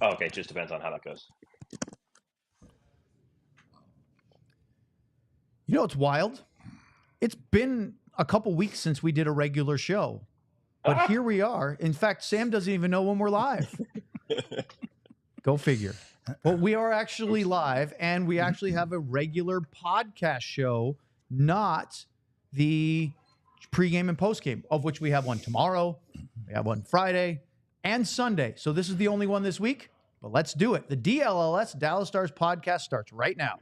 Oh, okay, it just depends on how that goes. You know, it's wild. It's been a couple weeks since we did a regular show, but here we are. In fact, Sam doesn't even know when we're live. Go figure. Well, we are actually live, and we actually have a regular podcast show, not the pregame and postgame, of which we have one tomorrow, we have one Friday, and Sunday. So this is the only one this week, but let's do it. The DLLS Dallas Stars Podcast starts right now.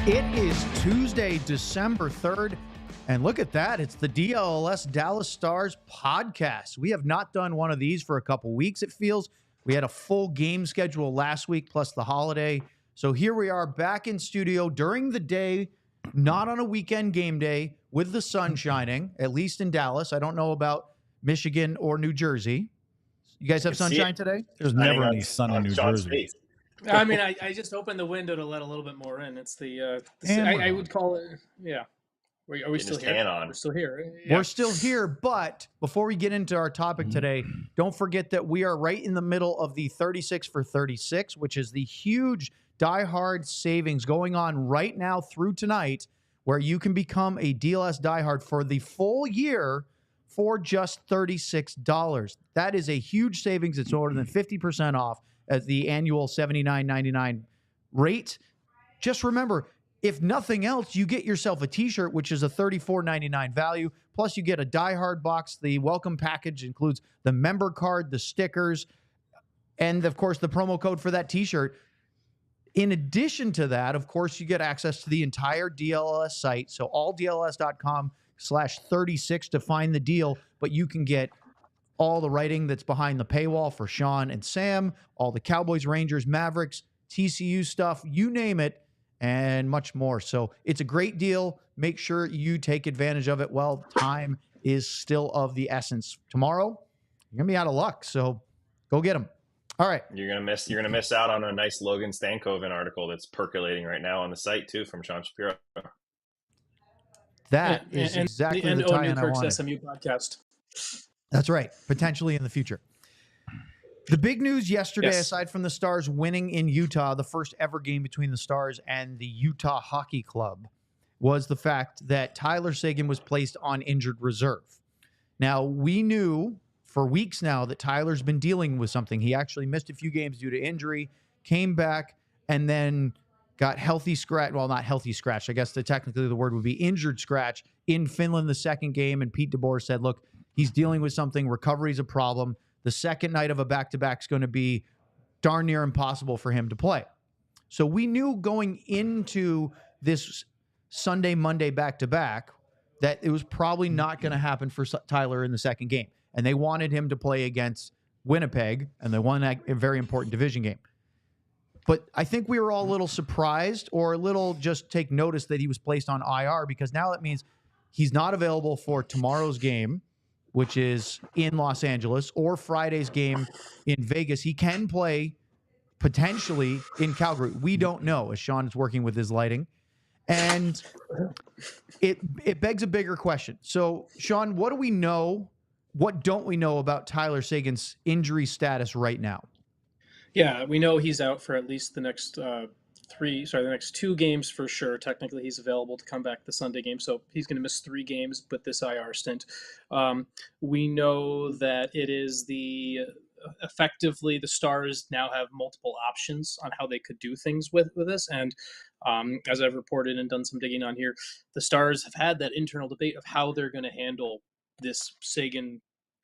It is Tuesday, December 3rd, and look at that. It's the DLLS Dallas Stars Podcast. We have not done one of these for a couple weeks, it feels. We had a full game schedule last week, plus the holiday. So here we are back in studio during the day, not on a weekend game day, with the sun shining, at least in Dallas. I don't know about Michigan or New Jersey. You guys have sunshine today? There's never any sun in New Jersey. Face. I mean, I just opened the window to let a little bit more in. It's I would call it, yeah. Are we still here? We're still here. Yeah. We're still here, but before we get into our topic today, don't forget that we are right in the middle of the 36 for 36, which is the huge diehard savings going on right now through tonight, where you can become a DLS diehard for the full year for just $36. That is a huge savings. It's more than 50% off at the annual $79.99 rate. Just remember, if nothing else, you get yourself a t-shirt, which is a $34.99 value. Plus, you get a Die Hard box. The welcome package includes the member card, the stickers, and, of course, the promo code for that t-shirt. In addition to that, of course, you get access to the entire DLLS site. So alldls.com/36 to find the deal, but you can get all the writing that's behind the paywall for Sean and Sam, all the Cowboys, Rangers, Mavericks, TCU stuff, you name it, and much more. So it's a great deal. Make sure you take advantage of it while time is still of the essence. Tomorrow, you're going to be out of luck, so go get them. All right. You're gonna miss out on a nice Logan Stankoven article that's percolating right now on the site too from Sean Shapiro. That is exactly the tie-in I wanted. SMU podcast. That's right. Potentially in the future. The big news yesterday, aside from the Stars winning in Utah, the first ever game between the Stars and the Utah Hockey Club, was the fact that Tyler Seguin was placed on injured reserve. Now, we knew for weeks now that Tyler's been dealing with something. He actually missed a few games due to injury, came back, and then got healthy scratch. Well, not healthy scratch. I guess technically the word would be injured scratch in Finland the second game. And Pete DeBoer said, look, he's dealing with something. Recovery is a problem. The second night of a back-to-back is going to be darn near impossible for him to play. So we knew going into this Sunday, Monday back-to-back that it was probably not going to happen for Tyler in the second game. And they wanted him to play against Winnipeg, and they won a very important division game. But I think we were all a little surprised or a little just take notice that he was placed on IR, because now that means he's not available for tomorrow's game, which is in Los Angeles, or Friday's game in Vegas. He can play potentially in Calgary. We don't know, as Sean is working with his lighting. And it begs a bigger question. So, Sean, what do we know? What don't we know about Tyler Seguin's injury status right now? Yeah, we know he's out for at least the next the next 2 games for sure. Technically, he's available to come back the Sunday game, so he's going to miss 3 games with this IR stint. We know that it is effectively the Stars now have multiple options on how they could do things with this, and as I've reported and done some digging on here, the Stars have had that internal debate of how they're going to handle this Seguin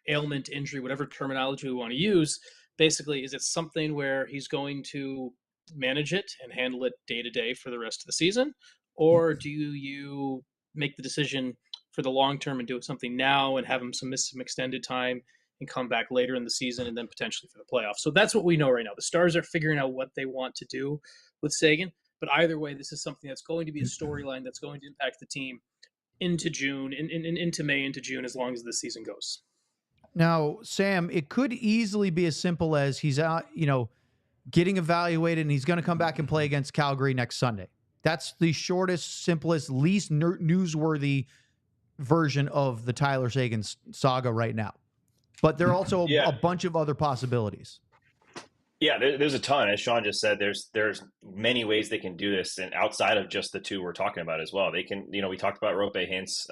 ailment, injury, whatever terminology we want to use. Basically, is it something where he's going to manage it and handle it day to day for the rest of the season? Or do you make the decision for the long term and do something now and have him miss some extended time and come back later in the season and then potentially for the playoffs. So that's what we know right now. The Stars are figuring out what they want to do with Seguin. But either way, this is something that's going to be a storyline that's going to impact the team into June, into May, into June, as long as this season goes. Now, Sam, it could easily be as simple as he's out, getting evaluated and he's going to come back and play against Calgary next Sunday. That's the shortest, simplest, least newsworthy version of the Tyler Seguin saga right now. But there are also a bunch of other possibilities. Yeah, there's a ton. As Sean just said, there's many ways they can do this, and outside of just the two we're talking about as well. They can, we talked about Rope Hintz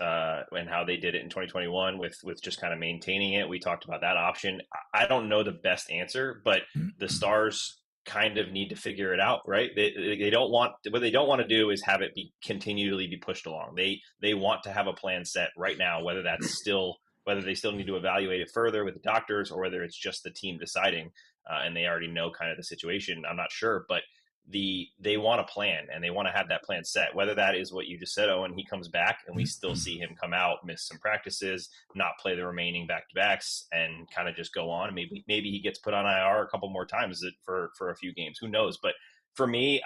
and how they did it in 2021 with just kind of maintaining it. We talked about that option. I don't know the best answer, but the Stars kind of need to figure it out, right? They don't want, what they don't want to do is have it continually be pushed along. They want to have a plan set right now, whether they still need to evaluate it further with the doctors or whether it's just the team deciding. And they already know kind of the situation. I'm not sure, but they want a plan and they want to have that plan set. Whether that is what you just said, Owen, he comes back and we still see him come out, miss some practices, not play the remaining back-to-backs, and kind of just go on. Maybe he gets put on IR a couple more times for a few games. Who knows? But for me,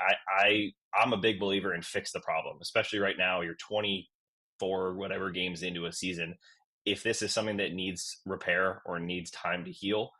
I'm a big believer in fix the problem, especially right now. You're 24 whatever games into a season. If this is something that needs repair or needs time to heal,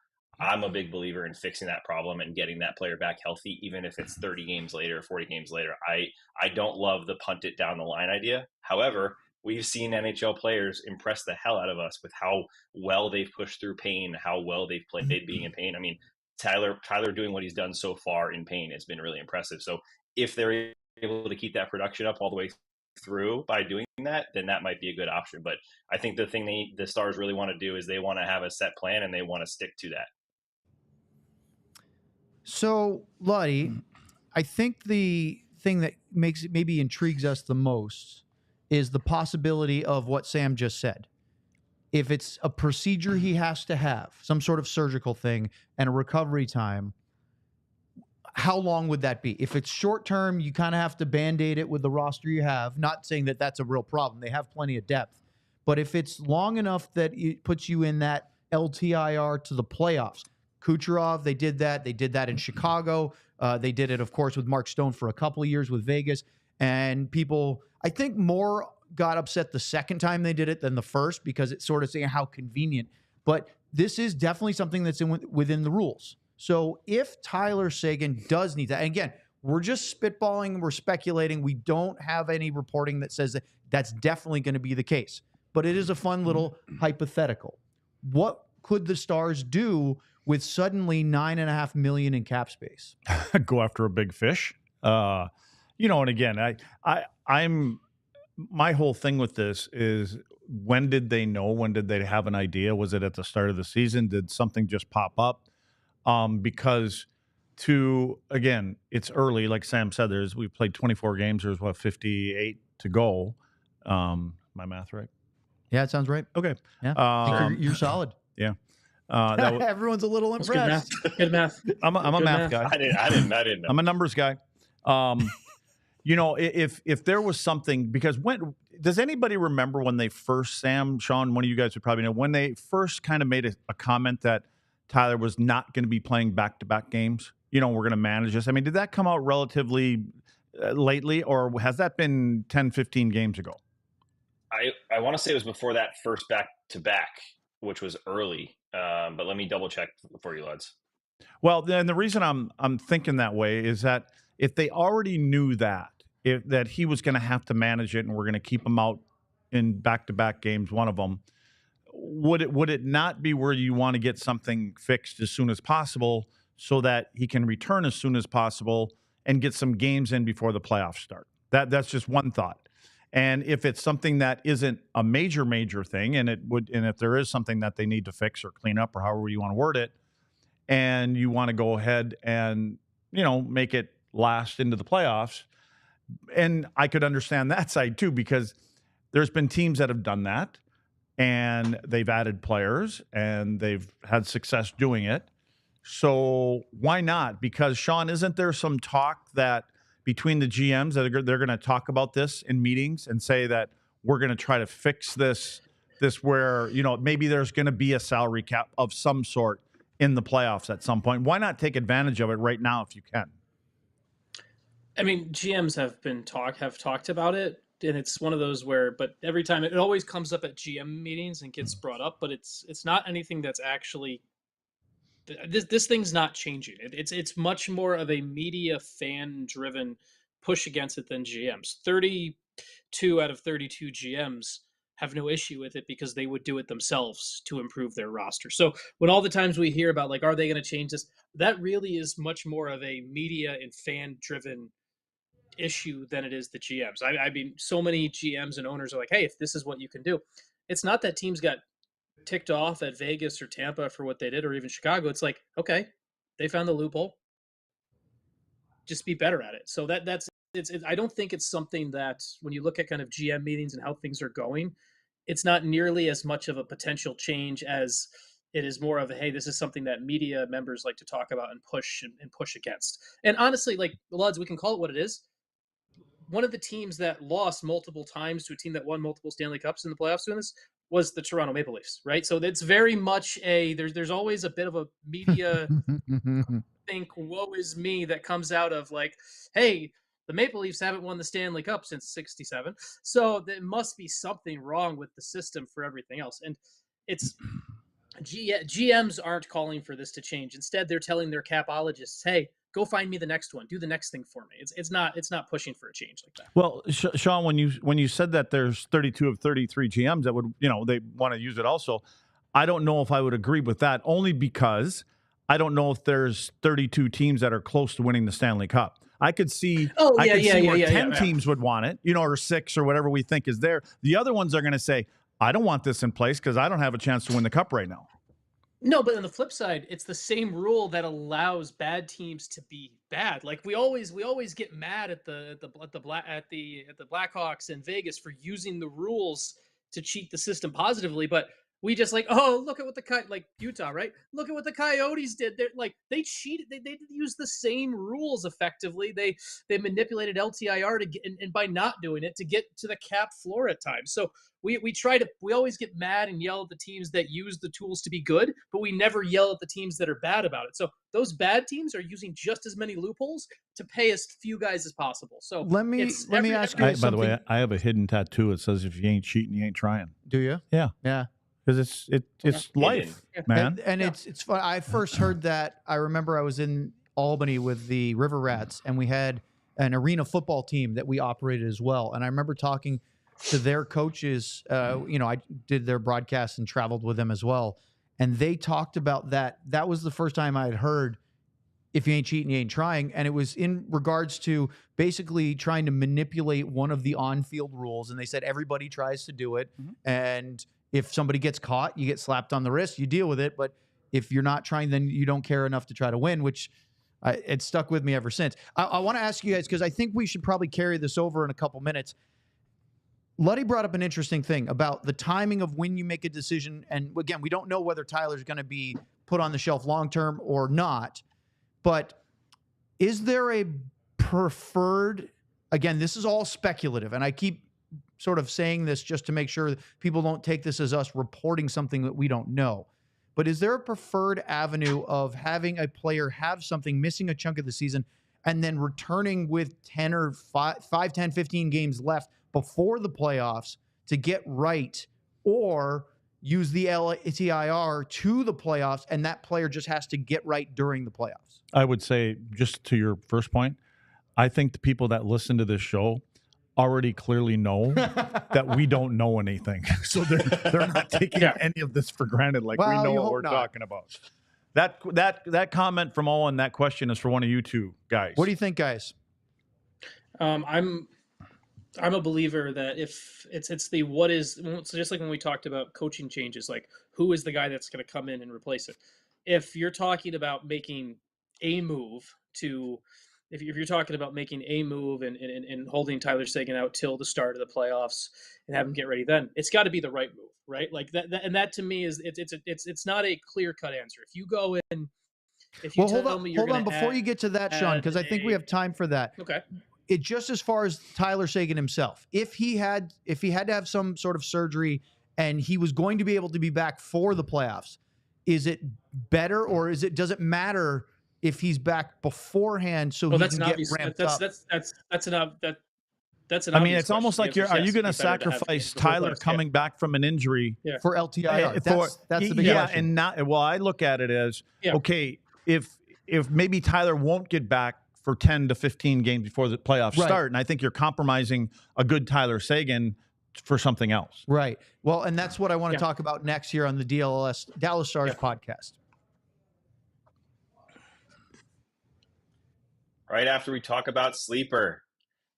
I'm a big believer in fixing that problem and getting that player back healthy, even if it's 30 games later, 40 games later. I don't love the punt it down the line idea. However, we've seen NHL players impress the hell out of us with how well they've pushed through pain, how well they've played being in pain. I mean, Tyler doing what he's done so far in pain has been really impressive. So if they're able to keep that production up all the way through by doing that, then that might be a good option. But I think the thing the Stars really want to do is they want to have a set plan and they want to stick to that. So, Lottie, I think the thing that maybe intrigues us the most is the possibility of what Sam just said. If it's a procedure he has to have, some sort of surgical thing, and a recovery time, how long would that be? If it's short term, you kind of have to Band-Aid it with the roster you have. Not saying that that's a real problem. They have plenty of depth. But if it's long enough that it puts you in that LTIR to the playoffs, Kucherov, they did that. They did that in Chicago. They did it, of course, with Mark Stone for a couple of years with Vegas. And people, I think, more got upset the second time they did it than the first because it's sort of saying how convenient. But this is definitely something that's within the rules. So if Tyler Seguin does need that, and again, we're just spitballing, we're speculating. We don't have any reporting that says that that's definitely going to be the case. But it is a fun little hypothetical. What could the Stars do with suddenly $9.5 million in cap space? Go after a big fish. And again, I'm my whole thing with this is, when did they know? When did they have an idea? Was it at the start of the season? Did something just pop up? Because again, it's early. Like Sam said, we've played 24 games. There's 58 to go. My math right? Yeah, it sounds right. Okay. Yeah, I think you're solid. Yeah. Everyone's a little impressed. Good math. I'm a math guy. I didn't know. I'm a numbers guy. If there was something, because does anybody remember when they first, Sam, Sean, one of you guys would probably know, when they first kind of made a comment that Tyler was not going to be playing back-to-back games? We're going to manage this. I mean, did that come out relatively lately, or has that been 10, 15 games ago? I want to say it was before that first back-to-back, which was early. But let me double check for you, lads. Well, then the reason I'm thinking that way is that if they already knew that he was going to have to manage it and we're going to keep him out in back-to-back games, one of them, would it not be where you want to get something fixed as soon as possible so that he can return as soon as possible and get some games in before the playoffs start? That's just one thought. And if it's something that isn't a major thing, and if there is something that they need to fix or clean up or however you want to word it, and you want to go ahead and, make it last into the playoffs, and I could understand that side too, because there's been teams that have done that and they've added players and they've had success doing it. So why not? Because, Sean, isn't there some talk that between the GMs that they're going to talk about this in meetings and say that we're going to try to fix this where, maybe there's going to be a salary cap of some sort in the playoffs at some point. Why not take advantage of it right now if you can? I mean, GMs have talked about it, and it's one of those where, but every time it always comes up at GM meetings and gets brought up, but it's not anything that's actually this thing's not changing. It's much more of a media fan driven push against it than GMs. 32 out of 32 GMs have no issue with it because they would do it themselves to improve their roster. So when all the times we hear about like, are they going to change this? That really is much more of a media and fan driven issue than it is the GMs. I mean, so many GMs and owners are like, hey, if this is what you can do, it's not that teams got ticked off at Vegas or Tampa for what they did, or even Chicago. It's like, okay, they found the loophole. Just be better at it. So that's I don't think it's something that when you look at kind of GM meetings and how things are going, it's not nearly as much of a potential change as it is more of a, hey, this is something that media members like to talk about and push against. And honestly, like the Luds, we can call it what it is. One of the teams that lost multiple times to a team that won multiple Stanley Cups in the playoffs doing this was the Toronto Maple Leafs, right? So it's very much there's always a bit of a media think, woe is me, that comes out of like, hey, the Maple Leafs haven't won the Stanley Cup since '67, so there must be something wrong with the system for everything else. And it's GMs aren't calling for this to change. Instead, they're telling their capologists, hey, go find me the next one. Do the next thing for me. It's not pushing for a change like that. Well, Sean, when you said that there's 32 of 33 GMs that would, they want to use it also, I don't know if I would agree with that, only because I don't know if there's 32 teams that are close to winning the Stanley Cup. I could see, where 10 teams would want it, or 6 or whatever we think is there. The other ones are going to say, I don't want this in place because I don't have a chance to win the cup right now. No, but on the flip side, it's the same rule that allows bad teams to be bad. Like we always get mad at the Blackhawks in Vegas for using the rules to cheat the system positively, but we just like, oh, look at what like Utah, right? Look at what the Coyotes did. They cheated. They used the same rules effectively. They manipulated LTIR to get, and by not doing it, to get to the cap floor at times. So we always get mad and yell at the teams that use the tools to be good, but we never yell at the teams that are bad about it. So those bad teams are using just as many loopholes to pay as few guys as possible. So let me ask you something. By the way, I have a hidden tattoo. It says, if you ain't cheating, you ain't trying. Do you? Yeah. Yeah. Because it's life, man. And it's fun. I first heard that. I remember I was in Albany with the River Rats, and we had an arena football team that we operated as well. And I remember talking to their coaches. I did their broadcasts and traveled with them as well. And they talked about that. That was the first time I had heard, if you ain't cheating, you ain't trying. And it was in regards to basically trying to manipulate one of the on-field rules. And they said everybody tries to do it. Mm-hmm. And if somebody gets caught, you get slapped on the wrist, you deal with it. But if you're not trying, then you don't care enough to try to win, which it stuck with me ever since. I want to ask you guys, because I think we should probably carry this over in a couple minutes. Luddy brought up an interesting thing about the timing of when you make a decision. And again, we don't know whether Tyler's going to be put on the shelf long-term or not. But is there a preferred, again, this is all speculative, and I keep sort of saying this just to make sure that people don't take this as us reporting something that we don't know. But is there a preferred avenue of having a player have something, missing a chunk of the season, and then returning with 10 or 5, 10, 15 games left before the playoffs to get right, or use the LTIR to the playoffs and that player just has to get right during the playoffs? I would say, just to your first point, I think the people that listen to this show already clearly know that we don't know anything. So they're not taking any of this for granted. Like, we know what we're talking about. That comment from Owen, that question is for one of you two guys. What do you think, guys? I'm a believer that if it's the what is, so just like when we talked about coaching changes, like who is the guy that's going to come in and replace it? If you're talking about making a move to, if you're talking about making a move and holding Tyler Seguin out till the start of the playoffs and have him get ready, then it's got to be the right move, right? Like that and that to me is it's not a clear cut answer. If you go in, if you tell me you're hold on before you get to that, Sean, because I think we have time for that. Okay. it just as far as Tyler Seguin himself, if he had to have some sort of surgery and he was going to be able to be back for the playoffs, is it better or does it matter if he's back beforehand so he can get ramped up? That's an I mean, obvious it's almost question. like are you going to sacrifice Tyler coming back from an injury for LTIR? That's the big question. And I look at it as okay, if maybe Tyler won't get back for 10 to 15 games before the playoffs start, and I think you're compromising a good Tyler Seguin for something else. Right. Well, and that's what I want to talk about next here on the Dallas Stars podcast. Right after we talk about Sleeper.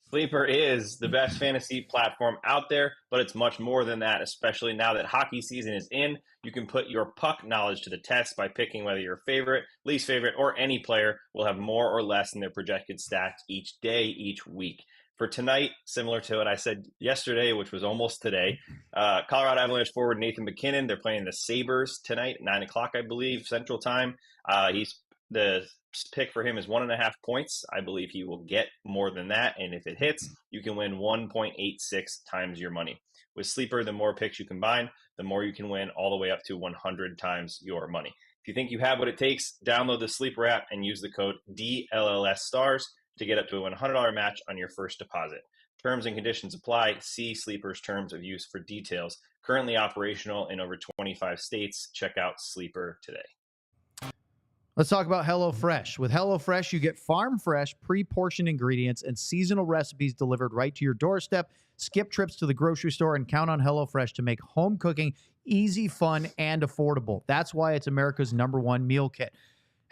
Sleeper is the best fantasy platform out there, but it's much more than that, especially now that hockey season is in. You can put your puck knowledge to the test by picking whether your favorite, least favorite, or any player will have more or less in their projected stats each day, each week. For tonight, similar to what I said yesterday, which was almost today, Colorado Avalanche forward Nathan MacKinnon, they're playing the Sabres tonight, 9 o'clock, I believe, Central Time. The pick for him is 1.5 points. I believe he will get more than that. And if it hits, you can win 1.86 times your money. With Sleeper, the more picks you combine, the more you can win, all the way up to 100 times your money. If you think you have what it takes, download the Sleeper app and use the code DLLS Stars to get up to a $100 match on your first deposit. Terms and conditions apply. See Sleeper's terms of use for details. Currently operational in over 25 states. Check out Sleeper today. Let's talk about HelloFresh. With HelloFresh, you get farm fresh, pre-portioned ingredients and seasonal recipes delivered right to your doorstep. Skip trips to the grocery store and count on HelloFresh to make home cooking easy, fun, and affordable. That's why it's America's #1 meal kit.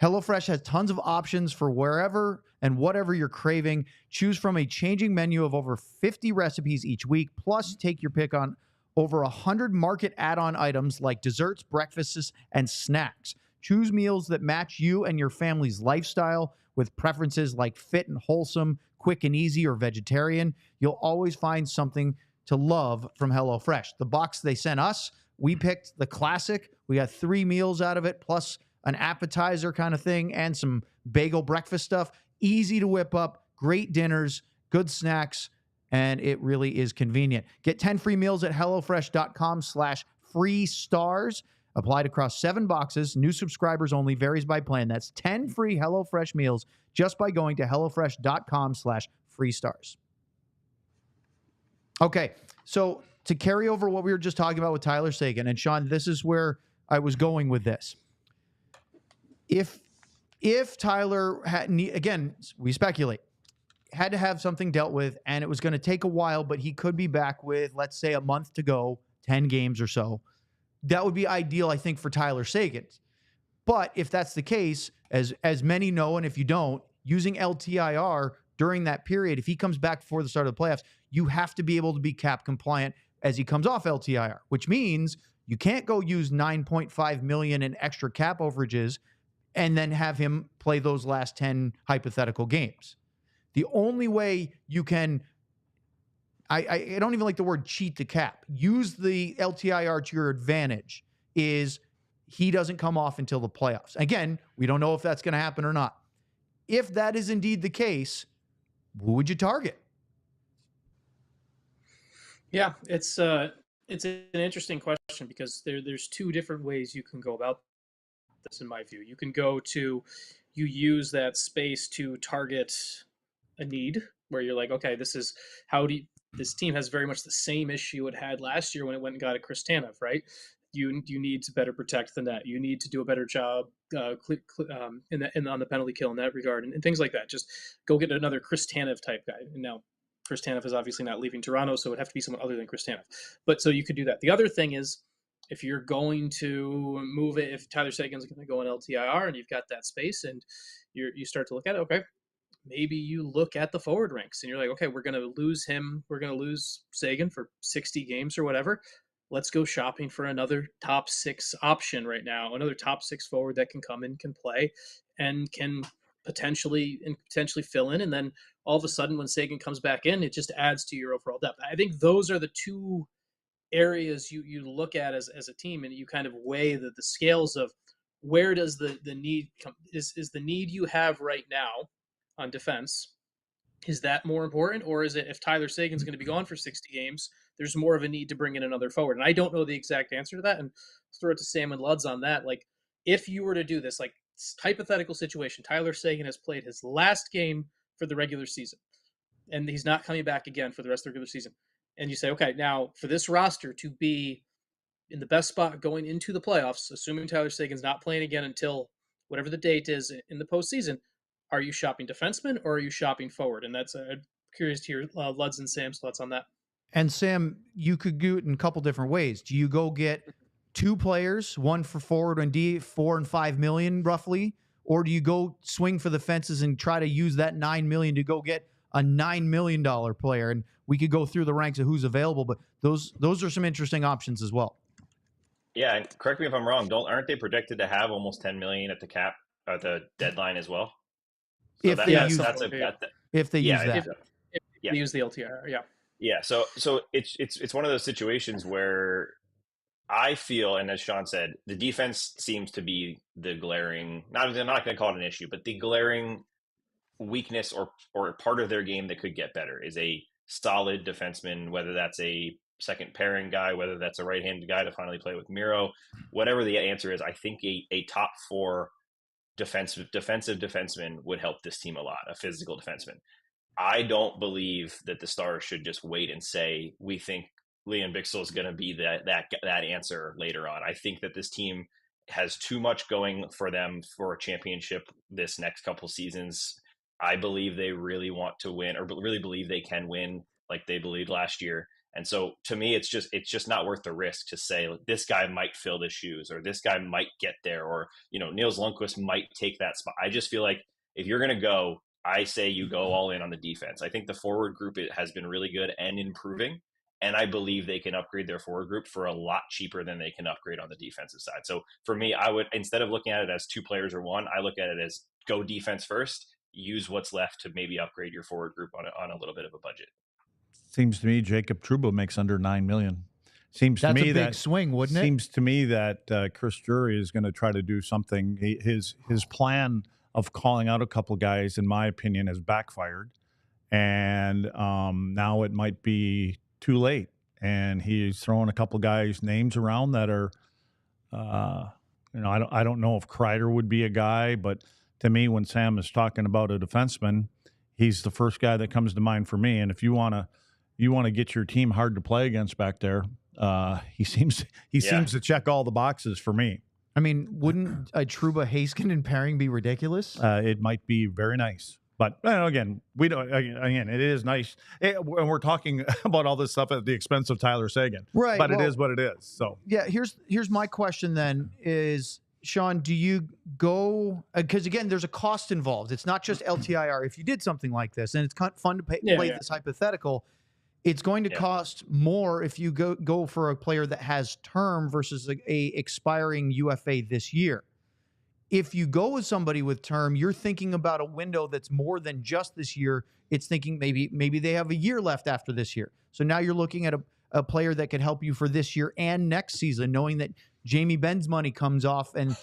HelloFresh has tons of options for wherever and whatever you're craving. Choose from a changing menu of over 50 recipes each week. Plus, take your pick on over 100 market add-on items like desserts, breakfasts, and snacks. Choose meals that match you and your family's lifestyle with preferences like fit and wholesome, quick and easy, or vegetarian. You'll always find something to love from HelloFresh. The box they sent us, we picked the classic. We got 3 meals out of it, plus an appetizer kind of thing and some bagel breakfast stuff. Easy to whip up, great dinners, good snacks, and it really is convenient. Get 10 free meals at HelloFresh.com/free stars. Applied across 7 boxes. New subscribers only. Varies by plan. That's 10 free HelloFresh meals just by going to HelloFresh.com/free stars. Okay, so to carry over what we were just talking about with Tyler Seguin, and Sean, this is where I was going with this. If Tyler had, again, we speculate, had to have something dealt with, and it was going to take a while, but he could be back with, let's say, a month to go, 10 games or so. That would be ideal, I think, for Tyler Seguin. But if that's the case, as many know, and if you don't, using LTIR during that period, if he comes back before the start of the playoffs, you have to be able to be cap compliant as he comes off LTIR, which means you can't go use $9.5 million in extra cap overages and then have him play those last 10 hypothetical games. The only way you can, I don't even like the word cheat the cap, use the LTIR to your advantage, is he doesn't come off until the playoffs. Again, we don't know if that's going to happen or not. If that is indeed the case, who would you target? Yeah, it's an interesting question because there's 2 different ways you can go about this, in my view. You can go to, you use that space to target a need where you're like, okay, this team has very much the same issue it had last year when it went and got a Chris Tanev, right? You need to better protect the net. You need to do a better job on the penalty kill in that regard, and things like that. Just go get another Chris Tanev type guy. And now, Chris Tanev is obviously not leaving Toronto, so it would have to be someone other than Chris Tanev. But so you could do that. The other thing is, if you're going to move it, if Tyler Seguin's going to go on LTIR and you've got that space and you start to look at it, okay, maybe you look at the forward ranks and you're like, okay, we're going to lose him. We're going to lose Seguin for 60 games or whatever. Let's go shopping for another top 6 option right now, another top 6 forward that can come in, can play, and can potentially fill in. And then all of a sudden, when Seguin comes back in, it just adds to your overall depth. I think those are the 2 areas you look at as a team, and you kind of weigh the scales of where does the need come. Is the need you have right now on defense Is that more important, or is it if Tyler Seguin's going to be gone for 60 games, there's more of a need to bring in another forward? And I don't know the exact answer to that. And let's throw it to Sam and Luds on that. Like, if you were to do this, like hypothetical situation, Tyler Seguin has played his last game for the regular season, and he's not coming back again for the rest of the regular season. And you say, okay, now for this roster to be in the best spot going into the playoffs, assuming Tyler Seguin's not playing again until whatever the date is in the postseason, are you shopping defenseman or are you shopping forward? And that's curious to hear Luds and Sam's thoughts on that. And Sam, you could do it in a couple different ways. Do you go get two players, one for forward and D, $4 and $5 million roughly, or do you go swing for the fences and try to use that $9 million to go get a $9 million player? And we could go through the ranks of who's available, but those are some interesting options as well. Yeah, and correct me if I'm wrong. Aren't they projected to have almost $10 million at the cap at the deadline as well? So If they use that. If they use the LTIR, yeah. Yeah, so it's one of those situations where I feel, and as Sean said, the defense seems to be the glaring, I'm not going to call it an issue, but the glaring weakness or part of their game that could get better is a solid defenseman, whether that's a second pairing guy, whether that's a right-handed guy to finally play with Miro, whatever the answer is. I think a top four defensive defenseman would help this team a lot, a physical defenseman. I don't believe that the Stars should just wait and say, we think Liam Bixel is going to be that answer later on. I think that this team has too much going for them for a championship this next couple seasons. I believe they really want to win, or really believe they can win like they believed last year. And so to me, it's just not worth the risk to say this guy might fill the shoes, or this guy might get there, or, Niels Lundqvist might take that spot. I just feel like if you're going to go, I say you go all in on the defense. I think the forward group has been really good and improving. And I believe they can upgrade their forward group for a lot cheaper than they can upgrade on the defensive side. So for me, I would, instead of looking at it as two players or one, I look at it as go defense first, use what's left to maybe upgrade your forward group on a little bit of a budget. Seems to me Jacob Trouba makes under $9 million. That's a big swing, wouldn't it? Seems to me that Chris Drury is going to try to do something. His plan of calling out a couple guys, in my opinion, has backfired, and now it might be too late. And he's throwing a couple guys' names around that are, I don't know if Kreider would be a guy, but to me, when Sam is talking about a defenseman, he's the first guy that comes to mind for me. And if you want to get your team hard to play against back there, he seems to check all the boxes for me. I mean, wouldn't a Trouba Heiskanen pairing be ridiculous? It might be very nice, but again, we don't. Again, it is nice, and we're talking about all this stuff at the expense of Tyler Seguin, right? But it is what it is. So yeah, here's my question then: is Sean, do you go because again, there's a cost involved. It's not just LTIR. If you did something like this, and it's kind of fun to play this hypothetical. It's going to cost more if you go for a player that has term versus a expiring UFA this year. If you go with somebody with term, you're thinking about a window that's more than just this year. It's thinking maybe they have a year left after this year. So now you're looking at a player that could help you for this year and next season, knowing that Jamie-Benn's money comes off and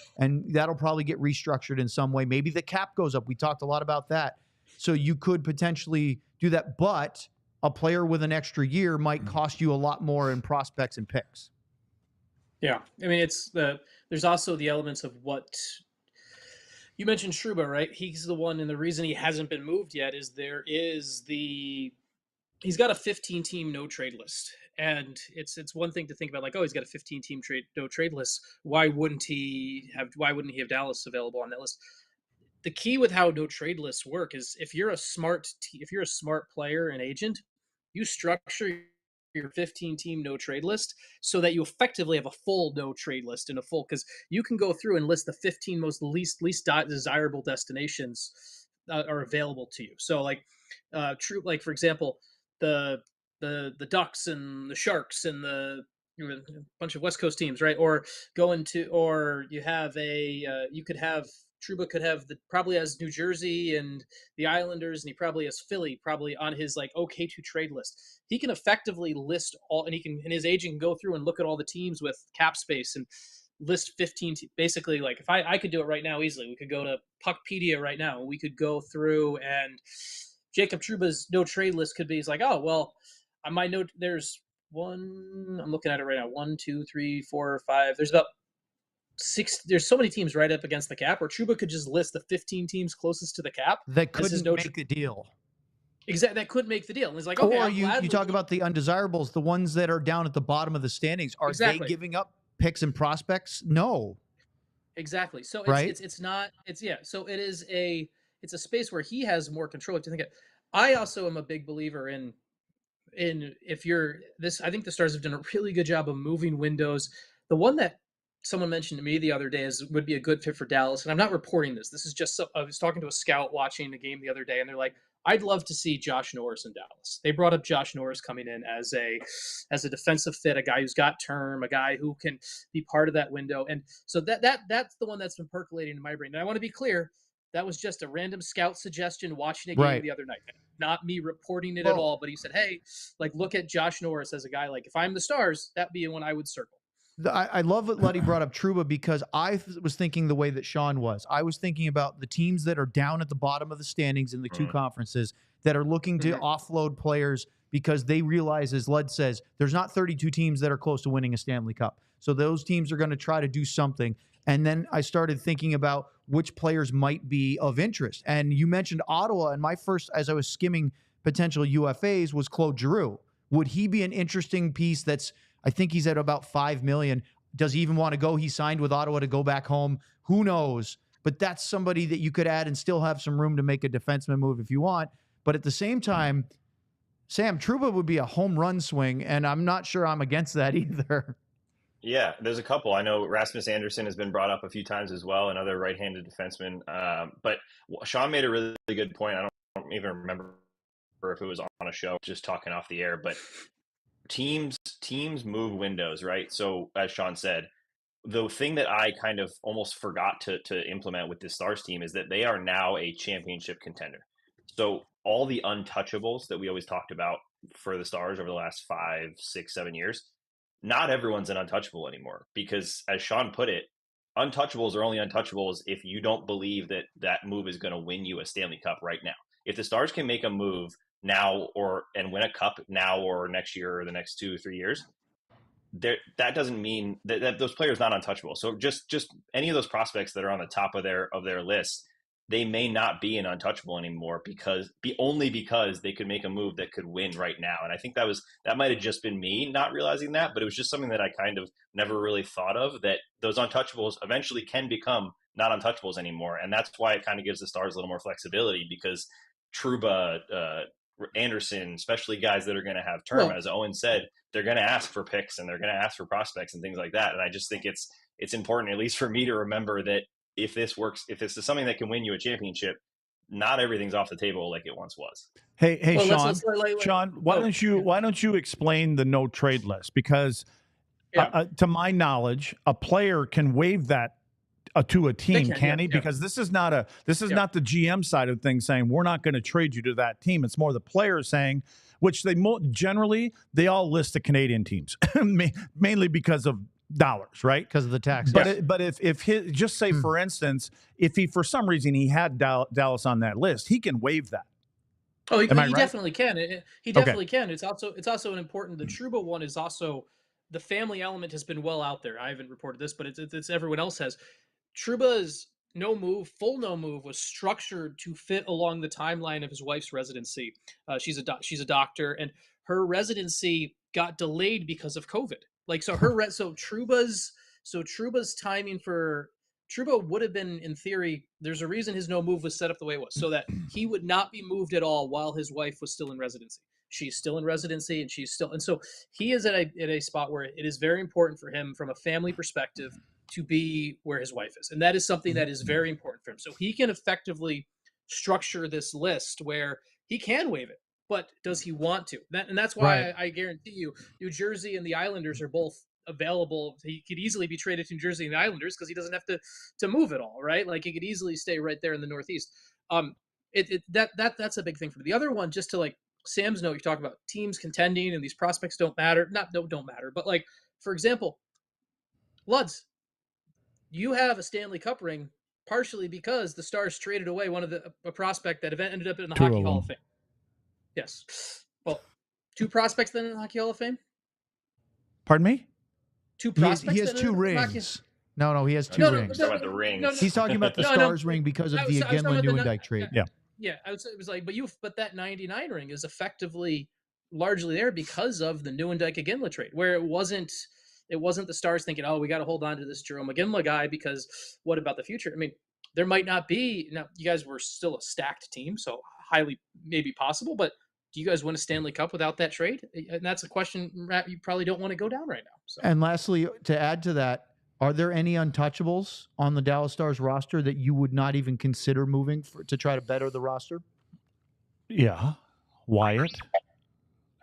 that'll probably get restructured in some way. Maybe the cap goes up. We talked a lot about that. So you could potentially do that, but a player with an extra year might cost you a lot more in prospects and picks. Yeah. I mean, there's also the elements of what you mentioned Trouba, right? He's the one, and the reason he hasn't been moved yet is he's got a 15-team no trade list. And it's one thing to think about, like, oh, he's got a 15-team no trade list. Why wouldn't he have Dallas available on that list? The key with how no trade lists work is if you're a smart player and agent, you structure your 15-team no trade list so that you effectively have a full no trade list and because you can go through and list the 15 least desirable destinations are available to you. So like for example, the Ducks and the Sharks and a bunch of West Coast teams, right? Or you have you could have Trouba could have probably has New Jersey and the Islanders, and he probably has Philly probably on his like okay to trade list. He can effectively list all, and his agent can go through and look at all the teams with cap space and list 15. Basically, like if I could do it right now easily, we could go to Puckpedia right now. We could go through and Jacob Trouba's no trade list could be, he's like, oh, well, I might note there's one, I'm looking at it right now, 1, 2, 3, 4, 5. There's about 6. There's so many teams right up against the cap, or Trouba could just list the 15 teams closest to the cap. That couldn't make the deal. Exactly, that could make the deal. And it's like, okay, or you talk about the undesirables, the ones that are down at the bottom of the standings. Are they giving up picks and prospects? No. Exactly. So right? it's not. So it's a space where he has more control. To think it. I also am a big believer in if you're this. I think the Stars have done a really good job of moving windows. The one that someone mentioned to me the other day would be a good fit for Dallas, and I'm not reporting this. This is just I was talking to a scout watching the game the other day, and they're like, I'd love to see Josh Norris in Dallas. They brought up Josh Norris coming in as a defensive fit, a guy who's got term, a guy who can be part of that window. And so that's the one that's been percolating in my brain. And I want to be clear, that was just a random scout suggestion watching a game the other night. Not me reporting it at all, but he said, hey, like, look at Josh Norris as a guy, like, if I'm the Stars, that'd be one I would circle. I love that Luddy brought up Trouba, because I was thinking the way that Sean was. I was thinking about the teams that are down at the bottom of the standings in the two conferences that are looking to offload players because they realize, as Lud says, there's not 32 teams that are close to winning a Stanley Cup. So those teams are going to try to do something. And then I started thinking about which players might be of interest. And you mentioned Ottawa, and my first, as I was skimming potential UFAs, was Claude Giroux. Would he be an interesting piece that's, I think he's at about $5 million. Does he even want to go? He signed with Ottawa to go back home. Who knows? But that's somebody that you could add and still have some room to make a defenseman move if you want. But at the same time, Sam, Trouba would be a home run swing, and I'm not sure I'm against that either. Yeah, there's a couple. I know Rasmus Anderson has been brought up a few times as well, another right-handed defenseman. But Sean made a really good point. I don't even remember if it was on a show, just talking off the air, but teams move windows, right? So as Sean said, the thing that I kind of almost forgot to implement with this Stars team is that they are now a championship contender. So all the untouchables that we always talked about for the Stars over the last 5, 6, 7 years, not everyone's an untouchable anymore, because as Sean put it, untouchables are only untouchables if you don't believe that that move is going to win you a Stanley Cup right now. If the Stars can make a move now and win a cup now or next year or the next 2 or 3 years, that doesn't mean that those players not untouchable. So just any of those prospects that are on the top of their list, they may not be an untouchable anymore because they could make a move that could win right now. And I think that might have just been me not realizing that, but it was just something that I kind of never really thought of, that those untouchables eventually can become not untouchables anymore. And that's why it kind of gives the Stars a little more flexibility, because Trouba, Anderson, especially guys that are going to have term, as Owen said, they're going to ask for picks and they're going to ask for prospects and things like that. And I just think it's important, at least for me, to remember that if this works, if this is something that can win you a championship, not everything's off the table like it once was. Hey, Sean, Sean, why don't you explain the no trade list? Because to my knowledge, a player can waive that to a team, can he? Because this is not not the GM side of things saying we're not going to trade you to that team. It's more the players saying, which generally they all list the Canadian teams, mainly because of dollars, right? Because of the tax. But if his, just say for instance, if he for some reason he had Dallas on that list, he can waive that. Oh, he definitely can. He definitely can. It's also an important. The Trouba one is also, the family element has been well out there. I haven't reported this, but it's everyone else has. Trouba's full no move was structured to fit along the timeline of his wife's residency. She's a doctor, and her residency got delayed because of COVID. Like, so Trouba's timing for Trouba would have been, in theory, there's a reason his no move was set up the way it was, so that he would not be moved at all while his wife was still in residency. She's still in residency, and so he is at a spot where it is very important for him from a family perspective to be where his wife is. And that is something that is very important for him. So he can effectively structure this list where he can waive it, but does he want to? And that's why I guarantee you, New Jersey and the Islanders are both available. He could easily be traded to New Jersey and the Islanders because he doesn't have to move at all, right? Like, he could easily stay right there in the Northeast. That's a big thing for me. The other one, just to like Sam's note, you talk about teams contending and these prospects don't matter. Don't matter. But like, for example, Luds, you have a Stanley Cup ring partially because the Stars traded away a prospect that ended up in the Hockey Hall of Fame. Yes. Well, 2 prospects then in the Hockey Hall of Fame? Pardon me? 2 prospects? He has 2 rings. No, he has 2 rings. Talking about the rings. He's talking about the Stars ring because of the Ginla-Newendijk trade. Yeah. Yeah, it was like, but that 99 ring is effectively largely there because of the Newendijk-Iginla trade, where it wasn't the Stars thinking, oh, we got to hold on to this Jerome Iginla guy because what about the future? I mean, there might not be. Now, you guys were still a stacked team, so highly maybe possible, but do you guys win a Stanley Cup without that trade? And that's a question you probably don't want to go down right now. So. And lastly, to add to that, are there any untouchables on the Dallas Stars roster that you would not even consider moving to try to better the roster? Yeah. Wyatt.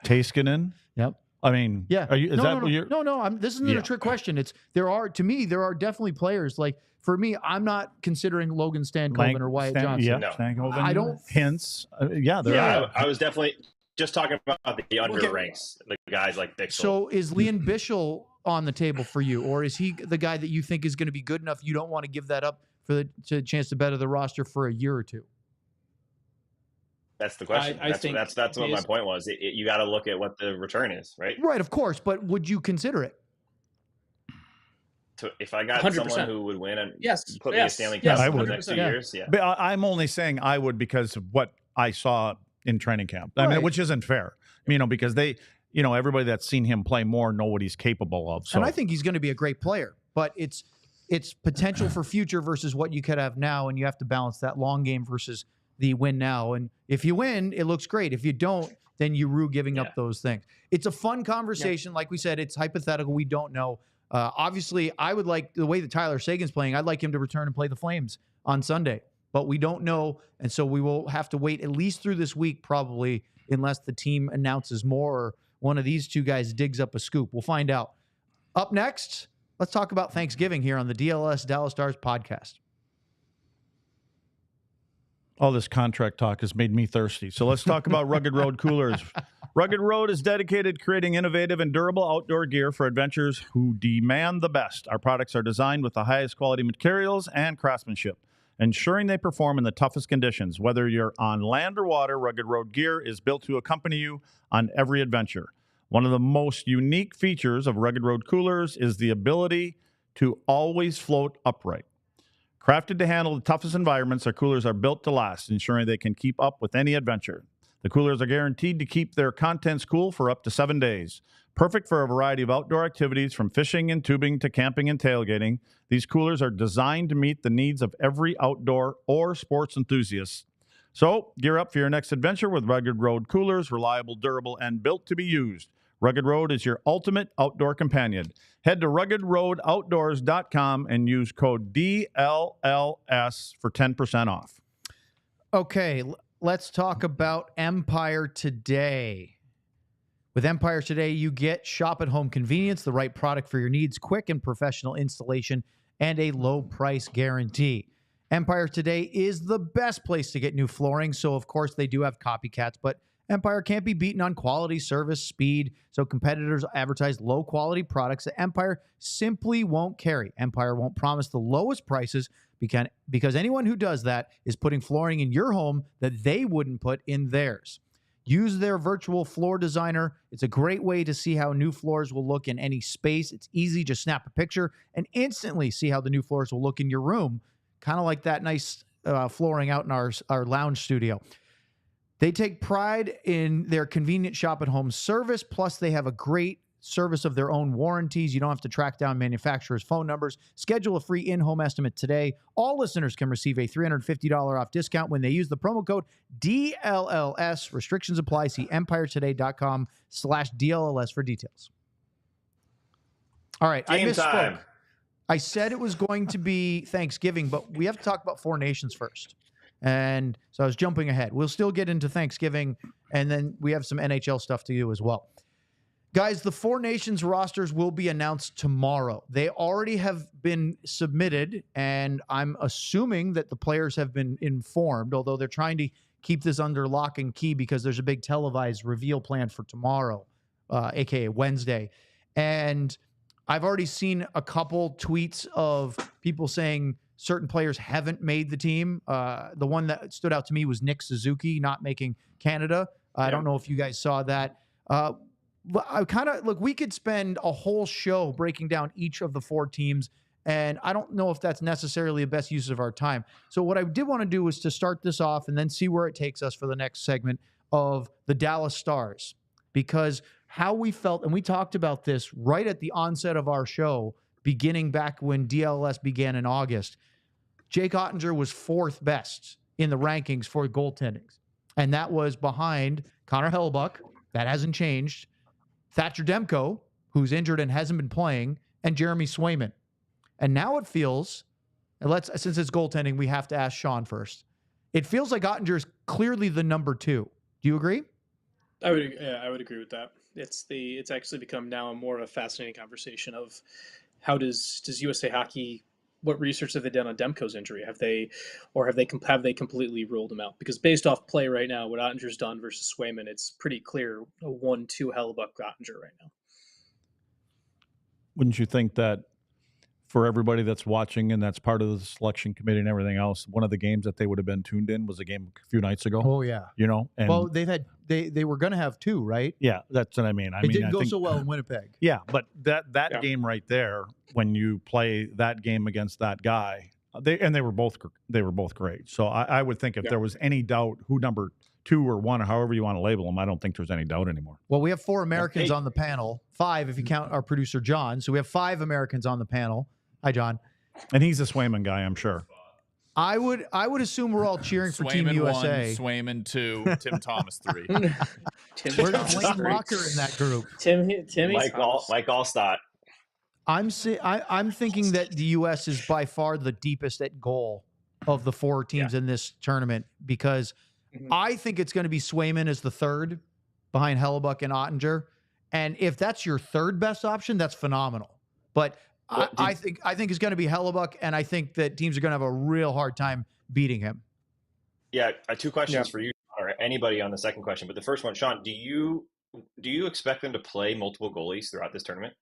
Teiskanen. Yep. I mean, yeah. No. This isn't a trick question. There are definitely players like, for me, I'm not considering Logan Stankoven or Wyatt Johnson. Yeah, no. Stankoven. I don't. Hints. I was definitely just talking about the under ranks, the guys like Bixel. So is Lian Bischel on the table for you, or is he the guy that you think is going to be good enough you don't want to give that up for the chance to better the roster for a year or two? That's the question. That's what my point was. You got to look at what the return is, right? Right, of course. But would you consider it? If I got 100%. Someone who would win and put me a Stanley Cup Yes, for the next 2 years, yeah. But I'm only saying I would because of what I saw in training camp. I mean, which isn't fair, because they, everybody that's seen him play more know what he's capable of. So. And I think he's going to be a great player, but it's potential for future versus what you could have now, and you have to balance that long game versus the win now. And if you win, it looks great. If you don't, then you rue giving up those things. It's a fun conversation. Like we said, it's hypothetical. We don't know. Obviously, I would like the way that Tyler Seguin's playing. I'd like him to return and play the Flames on Sunday, but we don't know. And so we will have to wait at least through this week, probably, unless the team announces more or one of these 2 guys digs up a scoop. We'll find out. Up next, let's talk about Thanksgiving here on the DLLS Dallas Stars podcast. All this contract talk has made me thirsty. So let's talk about Rugged Road Coolers. Rugged Road is dedicated to creating innovative and durable outdoor gear for adventurers who demand the best. Our products are designed with the highest quality materials and craftsmanship, ensuring they perform in the toughest conditions. Whether you're on land or water, Rugged Road gear is built to accompany you on every adventure. One of the most unique features of Rugged Road Coolers is the ability to always float upright. Crafted to handle the toughest environments, our coolers are built to last, ensuring they can keep up with any adventure. The coolers are guaranteed to keep their contents cool for up to 7 days. Perfect for a variety of outdoor activities, from fishing and tubing to camping and tailgating. These coolers are designed to meet the needs of every outdoor or sports enthusiast. So, gear up for your next adventure with Rugged Road Coolers, reliable, durable, and built to be used. Rugged Road is your ultimate outdoor companion. Head to ruggedroadoutdoors.com and use code DLLS for 10% off. Okay, let's talk about Empire Today. With Empire Today, you get shop-at-home convenience, the right product for your needs, quick and professional installation, and a low price guarantee. Empire Today is the best place to get new flooring, so of course they do have copycats, but Empire can't be beaten on quality, service, speed, so competitors advertise low-quality products that Empire simply won't carry. Empire won't promise the lowest prices because anyone who does that is putting flooring in your home that they wouldn't put in theirs. Use their virtual floor designer. It's a great way to see how new floors will look in any space. It's easy. Just snap a picture and instantly see how the new floors will look in your room, kind of like that nice flooring out in our lounge studio. They take pride in their convenient shop-at-home service, plus they have a great service of their own warranties. You don't have to track down manufacturers' phone numbers. Schedule a free in-home estimate today. All listeners can receive a $350 off discount when they use the promo code DLLS. Restrictions apply. See empiretoday.com/DLLS for details. All right, Game I misspoke. time. I said it was going to be Thanksgiving, but we have to talk about Four Nations first. And so I was jumping ahead. We'll still get into Thanksgiving, and then we have some NHL stuff to do as well. Guys, the Four Nations rosters will be announced tomorrow. They already have been submitted, and I'm assuming that the players have been informed, although they're trying to keep this under lock and key because there's a big televised reveal planned for tomorrow, a.k.a. Wednesday. And I've already seen a couple tweets of people saying certain players haven't made the team. The one that stood out to me was Nick Suzuki not making Canada. I don't know if you guys saw that. We could spend a whole show breaking down each of the 4 teams, and I don't know if that's necessarily the best use of our time. So what I did want to do was to start this off and then see where it takes us for the next segment of the Dallas Stars, because how we felt, and we talked about this right at the onset of our show, beginning back when DLLS began in August. Jake Oettinger was 4th best in the rankings for goaltendings, and that was behind Connor Hellebuyck. That hasn't changed. Thatcher Demko, who's injured and hasn't been playing, and Jeremy Swayman. And now it feels, since it's goaltending, we have to ask Sean first. It feels like Oettinger is clearly the number 2. Do you agree? I would agree with that. It's actually become now more of a fascinating conversation of how does USA Hockey, what research have they done on Demko's injury? Have they completely ruled him out? Because based off play right now, what Ottinger's done versus Swayman, it's pretty clear a 1-2 Hellebuyck Ottinger right now. Wouldn't you think that for everybody that's watching and that's part of the selection committee and everything else, one of the games that they would have been tuned in was a game a few nights ago? Oh yeah, And well, they were going to have 2, right? Yeah, that's what I mean. It didn't go so well in Winnipeg. Yeah, but that game right there, when you play that game against that guy, they were both great. So I would think if there was any doubt who number 2 or 1 or however you want to label them, I don't think there's any doubt anymore. Well, we have 4 Americans on the panel, 5 if you count our producer John. So we have 5 Americans on the panel. Hi, John. And he's a Swayman guy, I'm sure. I would assume we're all cheering for Team Swayman USA. 1, Swayman 2, Tim Thomas 3. We're the Blaine Walker in that group. Timmy Mike Allstott. I'm thinking that the U.S. is by far the deepest at goal of the 4 teams in this tournament, because I think it's going to be Swayman as the 3rd behind Hellebuyck and Oettinger. And if that's your 3rd best option, that's phenomenal. But I think it's going to be Hellebuyck, and I think that teams are going to have a real hard time beating him. Yeah, 2 questions for you, or anybody on the second question. But the first one, Sean, do you expect them to play multiple goalies throughout this tournament?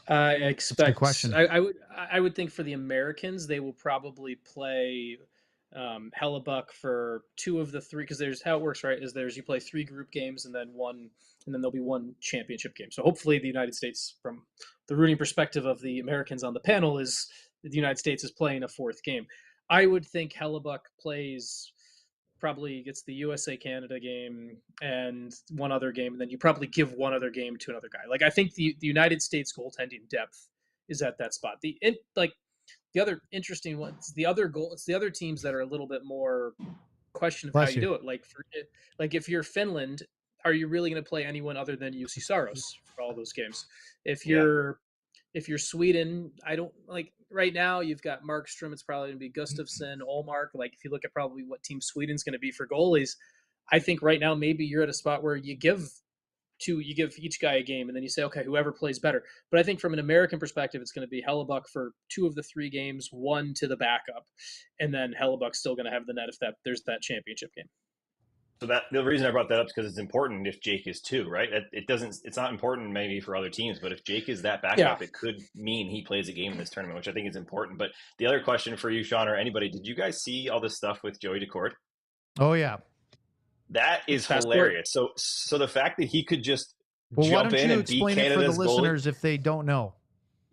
I expect. That's a good question. I would think for the Americans, they will probably play Hellebuyck for 2 of the 3, because there's how it works, right? You play 3 group games and then there'll be 1 championship game. So hopefully the United States, from the rooting perspective of the Americans on the panel, is the United States is playing a 4th game. I would think Hellebuyck probably gets the USA-Canada game and 1 other game, and then you probably give 1 other game to another guy. Like, I think the United States goaltending depth is at that spot. The other interesting ones, it's the other teams that are a little bit more question of how you do it. Like if you're Finland, are you really going to play anyone other than UC Saros for all those games? If you're Sweden, I don't like right now. You've got Markstrom. It's probably going to be Gustafsson, Ullmark. Like if you look at probably what team Sweden's going to be for goalies, I think right now maybe you're at a spot where you give each guy a game, and then you say, okay, whoever plays better. But I think from an American perspective, it's going to be Hellebuyck for 2 of the 3 games, 1 to the backup, and then Hellebuck's still going to have the net if there's that championship game. So the reason I brought that up is because it's important if Jake is 2, right? It's not important maybe for other teams, but if Jake is that backup, it could mean he plays a game in this tournament, which I think is important. But the other question for you, Sean, or anybody, did you guys see all this stuff with Joey Daccord? Oh yeah. That is hilarious. So the fact that he could just jump in and beat Canada's goalie. Why don't you explain it for the listeners if they don't know?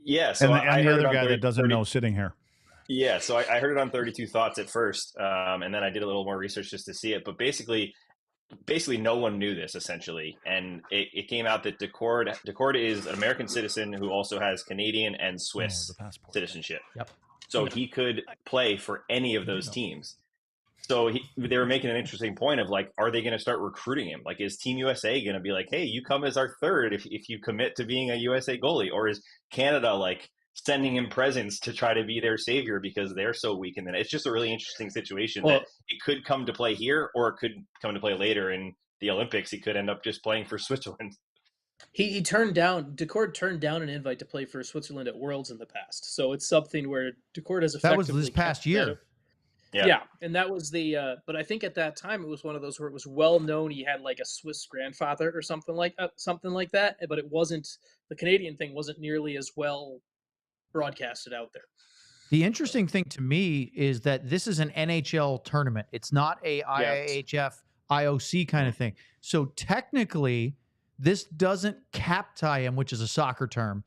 Yeah. So and the other guy that doesn't know sitting here. Yeah. So I heard it on 32 Thoughts at first, and then I did a little more research just to see it. But basically no one knew this essentially, and it came out that Daccord is an American citizen who also has Canadian and Swiss citizenship. Yep. So he could play for any of those teams. So they were making an interesting point of like, are they going to start recruiting him? Like, is Team USA going to be like, hey, you come as our 3rd if you commit to being a USA goalie? Or is Canada like sending him presents to try to be their savior because they're so weak? And then it's just a really interesting situation that it could come to play here, or it could come to play later in the Olympics. He could end up just playing for Switzerland. Daccord turned down an invite to play for Switzerland at Worlds in the past. So it's something where Daccord has effectively... That was this past year. Yeah, and that was but I think at that time it was one of those where it was well known he had like a Swiss grandfather or something like that, but it wasn't, the Canadian thing wasn't nearly as well broadcasted out there. The interesting thing to me is that this is an NHL tournament. It's not a IIHF IOC kind of thing. So technically, this doesn't cap tie him, which is a soccer term.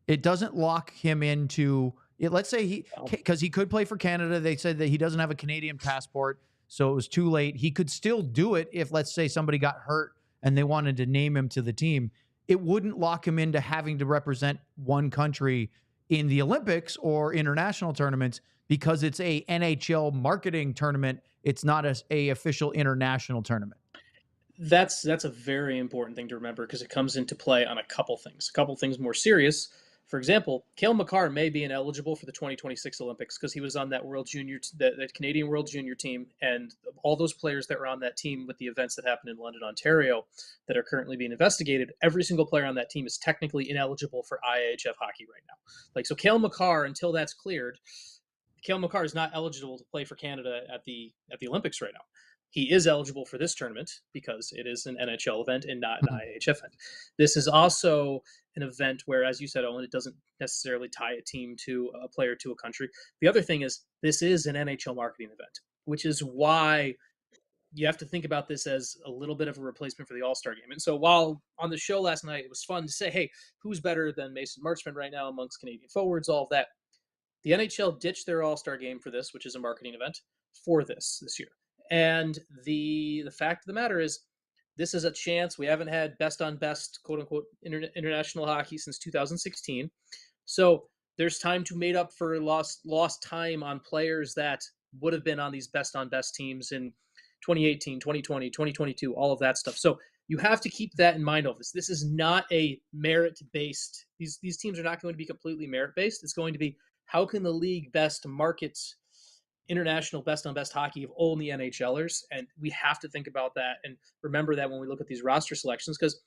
It doesn't lock him into it. Let's say because he could play for Canada. They said that he doesn't have a Canadian passport, so it was too late. He could still do it if, let's say, somebody got hurt and they wanted to name him to the team. It wouldn't lock him into having to represent one country in the Olympics or international tournaments because it's a NHL marketing tournament. It's not a official international tournament. That's a very important thing to remember because it comes into play on a couple things more serious. For example, Cale Makar may be ineligible for the 2026 Olympics because he was on that World Junior, that Canadian World Junior team, and all those players that were on that team with the events that happened in London, Ontario, that are currently being investigated. Every single player on that team is technically ineligible for IIHF hockey right now. So Cale Makar, until that's cleared, Cale Makar is not eligible to play for Canada at the Olympics right now. He is eligible for this tournament because it is an NHL event and not an IIHF event. This is also an event where, as you said, Owen, it doesn't necessarily tie a team to a player to a country. The other thing is this is an NHL marketing event, which is why you have to think about this as a little bit of a replacement for the All-Star game. And so while on the show last night, it was fun to say, hey, who's better than Mason Marchment right now amongst Canadian forwards, all of that. The NHL ditched their All-Star game for this, which is a marketing event, for this year. And the fact of the matter is, this is a chance. We haven't had best on best, quote unquote, international hockey since 2016. So there's time to make up for lost time on players that would have been on these best on best teams in 2018, 2020, 2022, all of that stuff. So you have to keep that in mind of this. This is not a merit based. These teams are not going to be completely merit based. It's going to be, how can the league best market international best on best hockey of only NHLers? And we have to think about that and remember that when we look at these roster selections, because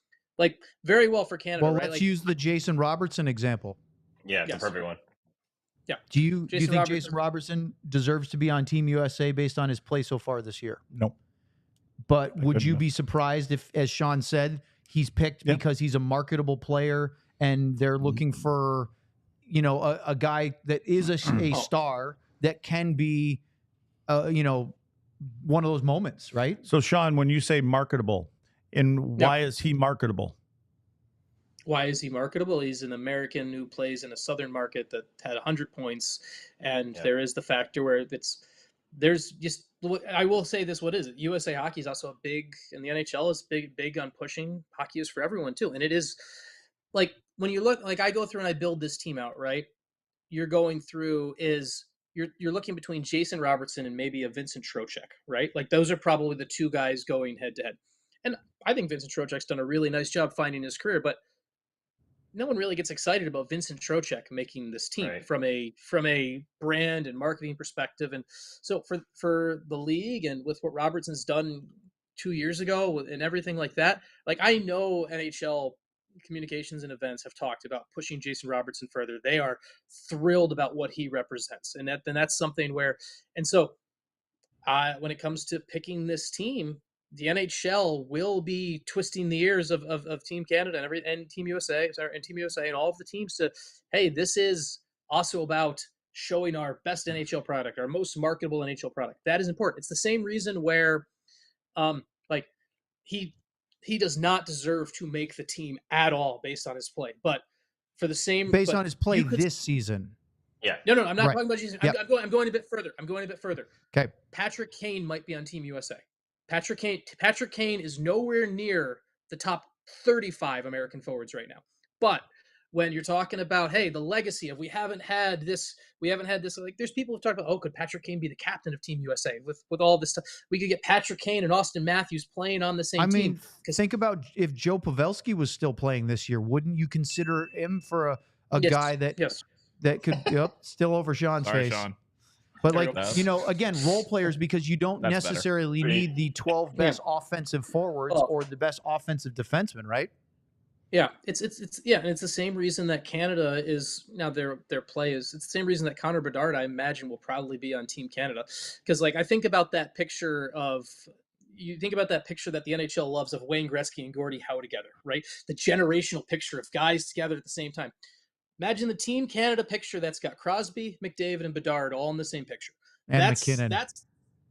very well for Canada. Well, right? let's use the Jason Robertson example. Yeah, it's a perfect one. Yeah. Do you think Jason Robertson deserves to be on Team USA based on his play so far this year? Nope. But would you be surprised if, as Sean said, he's picked because he's a marketable player and they're looking for, a guy that is a star that can be, one of those moments, right? So, Sean, when you say marketable, why is he marketable? Why is he marketable? He's an American who plays in a Southern market that had 100 points, and there is the factor where I will say this, what is it? USA Hockey is also and the NHL is big on pushing. Hockey is for everyone too. And it is when you look, I go through and I build this team out, right? You're going through you're looking between Jason Robertson and maybe a Vincent Trocheck, right? Those are probably the two guys going head to head. And I think Vincent Trocheck's done a really nice job finding his career, but no one really gets excited about Vincent Trocheck making this team from a brand and marketing perspective. And so for the league and with what Robertson's done 2 years ago and everything like that, I know NHL communications and events have talked about pushing Jason Robertson further. They are thrilled about what he represents. And that's something where, and so when it comes to picking this team, the NHL will be twisting the ears of Team Canada and Team USA, and all of the teams to, hey, this is also about showing our best NHL product, our most marketable NHL product. That is important. It's the same reason where, he does not deserve to make the team at all based on his play, but for the same based on his play this season. Yeah. No, I'm not talking about Jesus. Yep. I'm going a bit further. Okay. Patrick Kane might be on Team USA. Patrick Kane is nowhere near the top 35 American forwards right now. But when you're talking about, hey, the legacy of we haven't had this, there's people who talk about, could Patrick Kane be the captain of Team USA with all this stuff? We could get Patrick Kane and Austin Matthews playing on the same team. Think about if Joe Pavelski was still playing this year, wouldn't you consider him for a guy that could still over Sean's Sorry, face? Sean. But again, role players, because you don't necessarily need the 12 best offensive forwards or the best offensive defensemen, right? Yeah, it's and it's the same reason that Canada is now their play is. It's the same reason that Connor Bedard, I imagine, will probably be on Team Canada, because I think about that picture of. You think about that picture that the NHL loves of Wayne Gretzky and Gordie Howe together, right? The generational picture of guys together at the same time. Imagine the Team Canada picture that's got Crosby, McDavid, and Bedard all in the same picture. And McKinnon.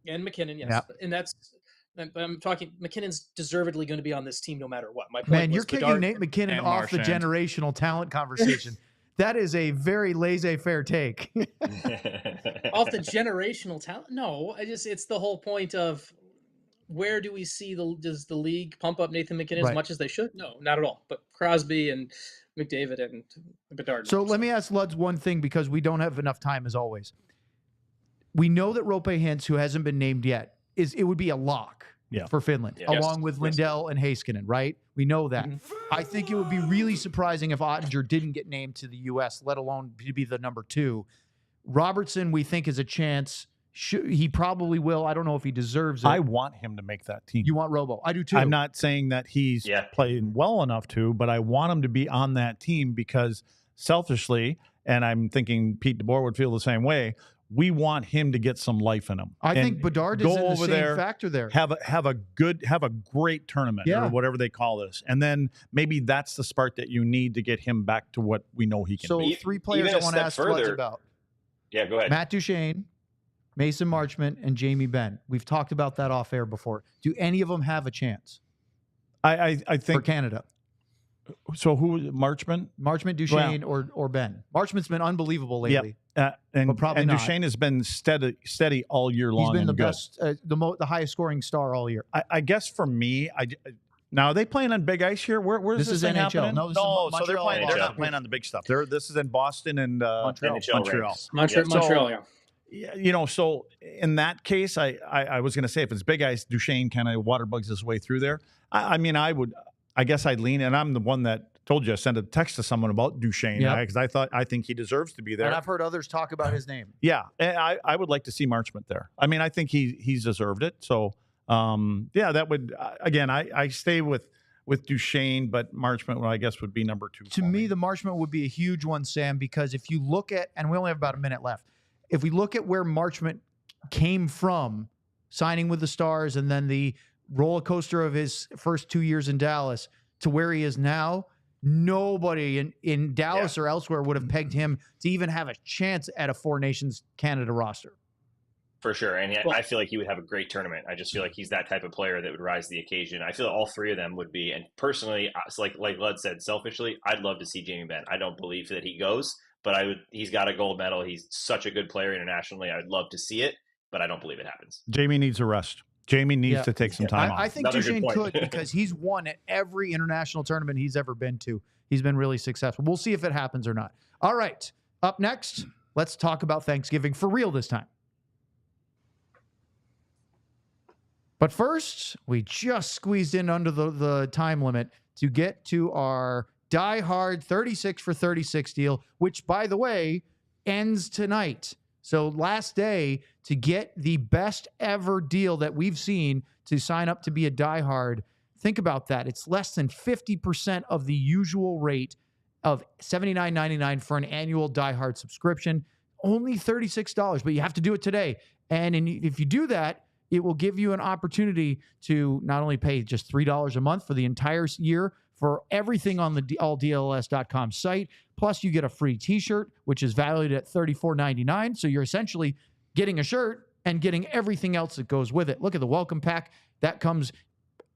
And McKinnon, yes. Yep. And I'm talking McKinnon's deservedly going to be on this team no matter what. My point Man, was you're kicking Nate McKinnon and off the Marchand. generational talent conversation. That is a very laissez-faire take. off the generational talent. No, it's the whole point of where do we see does the league pump up Nathan McKinnon as much as they should? No, not at all. But Crosby and McDavid and Bedard. So let me ask Luds one thing, because we don't have enough time as always. We know that Roope Hintz, who hasn't been named yet, it would be a lock for Finland, along with Lindell and Heiskanen, right? We know that. I think it would be really surprising if Ottinger didn't get named to the U.S., let alone to be the number 2. Robertson, we think, is a chance. He probably will. I don't know if he deserves it. I want him to make that team. You want Robo? I do too. I'm not saying that he's playing well enough to, but I want him to be on that team because selfishly, and I'm thinking Pete DeBoer would feel the same way, we want him to get some life in him. I think Bedard is in the same factor there. Have a great tournament or whatever they call this. And then maybe that's the spark that you need to get him back to what we know he can be. So 3 players I want to ask Floods about. Yeah, go ahead. Matt Duchene, Mason Marchment, and Jamie Benn. We've talked about that off air before. Do any of them have a chance? I think for Canada. So who was Marchment? Marchment, Duchene, or Ben. Marchment's been unbelievable lately. And probably not. Duchene has been steady all year long. He's been the good. best, the highest scoring star all year. I guess for me, now are they playing on big ice here? Where's this is thing NHL. happening? No, so they're playing. NHL. They're not playing on the big stuff. This is in Boston and Montreal. Montreal. You know, so in that case, I was going to say if it's big ice, Duchene kind of water bugs his way through there. I guess I'd lean, and I'm the one that told you I sent a text to someone about Duchene because I think he deserves to be there. And I've heard others talk about his name. Yeah, and I would like to see Marchment there. I mean, I think he's deserved it. So, that would again, I stay with Duchene, but Marchment, I guess, would be number 2. To me, the Marchment would be a huge one, Sam, because if you look at, and we only have about a minute left, if we look at where Marchment came from, signing with the Stars, and then the roller coaster of his first 2 years in Dallas to where he is now, nobody in Dallas or elsewhere would have pegged him to even have a chance at a 4 Nations Canada roster. For sure. And I feel like he would have a great tournament. I just feel like he's that type of player that would rise to the occasion. I feel all 3 of them would be. And personally, like Lud said, selfishly, I'd love to see Jamie Benn. I don't believe that he goes, but he's got a gold medal. He's such a good player internationally. I'd love to see it, but I don't believe it happens. Jamie needs a rest. Jamie needs to take some time off. I think Duchene could, because he's won at every international tournament he's ever been to. He's been really successful. We'll see if it happens or not. All right. Up next, let's talk about Thanksgiving for real this time. But first, we just squeezed in under the time limit to get to our Die Hard 36 for 36 deal, which, by the way, ends tonight. So last day to get the best ever deal that we've seen to sign up to be a Die Hard. Think about that. It's less than 50% of the usual rate of $79.99 for an annual Die Hard subscription. Only $36, but you have to do it today. And if you do that, it will give you an opportunity to not only pay just $3 a month for the entire year for everything on the alldlls.com site. Plus, you get a free t-shirt, which is valued at $34.99. So you're essentially getting a shirt and getting everything else that goes with it. Look at the welcome pack. That comes,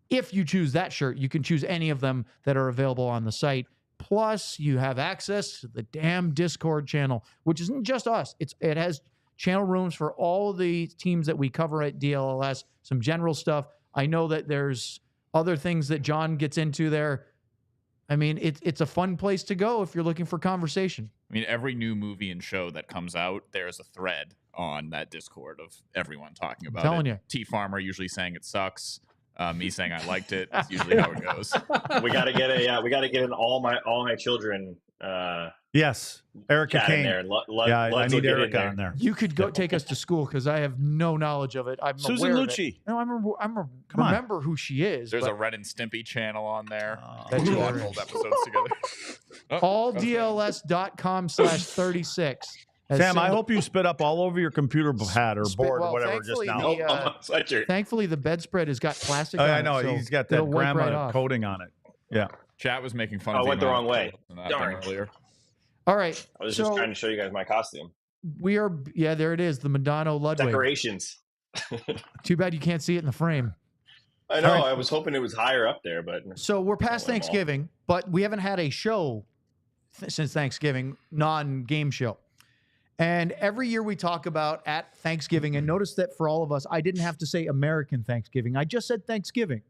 if you choose that shirt, you can choose any of them that are available on the site. Plus, you have access to the damn Discord channel, which isn't just us. It has channel rooms for all of the teams that we cover at DLLS, some general stuff. I know that there's other things that John gets into there. I mean, it's a fun place to go if you're looking for conversation. I mean, every new movie and show that comes out, there's a thread on that Discord of everyone talking about it. Telling you. T Farmer usually saying it sucks. Me saying I liked it. That's usually how it goes. We got to get an all my children. Yes, Erica Kane. There. I need Erica on there. You could go take us to school because I have no knowledge of it. I'm Susan aware Lucci. Of it. No, remember who she is. There's a Red and Stimpy channel on there. That's watch old episodes together. AllDLS.com/36. Sam, I hope you spit up all over your computer pad or board or whatever just now. Thankfully, the bedspread has got plastic on it. I know. He's got that grandma coating on it. Yeah. Chat was making fun of I went the wrong way. Darn. Earlier. All right. I was just trying to show you guys my costume. We are, there it is, the Madonna Ludwig. Decorations. Too bad you can't see it in the frame. I know. All right. I was hoping it was higher up there, but So we're past Well, Thanksgiving, but we haven't had a show since Thanksgiving, non-game show. And every year we talk about at Thanksgiving, and notice that for all of us, I didn't have to say American Thanksgiving. I just said Thanksgiving.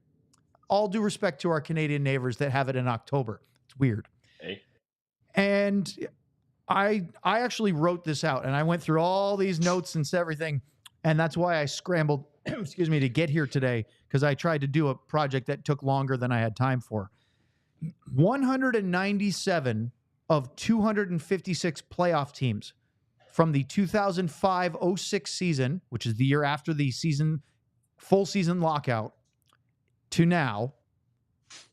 All due respect to our Canadian neighbors that have it in October. It's weird. hey, And I actually wrote this out, and I went through all these notes and everything, and that's why I scrambled, excuse me, to get here today, because I tried to do a project that took longer than I had time for. 197 of 256 playoff teams from the 2005-06 season, which is the year after the full season lockout, to now,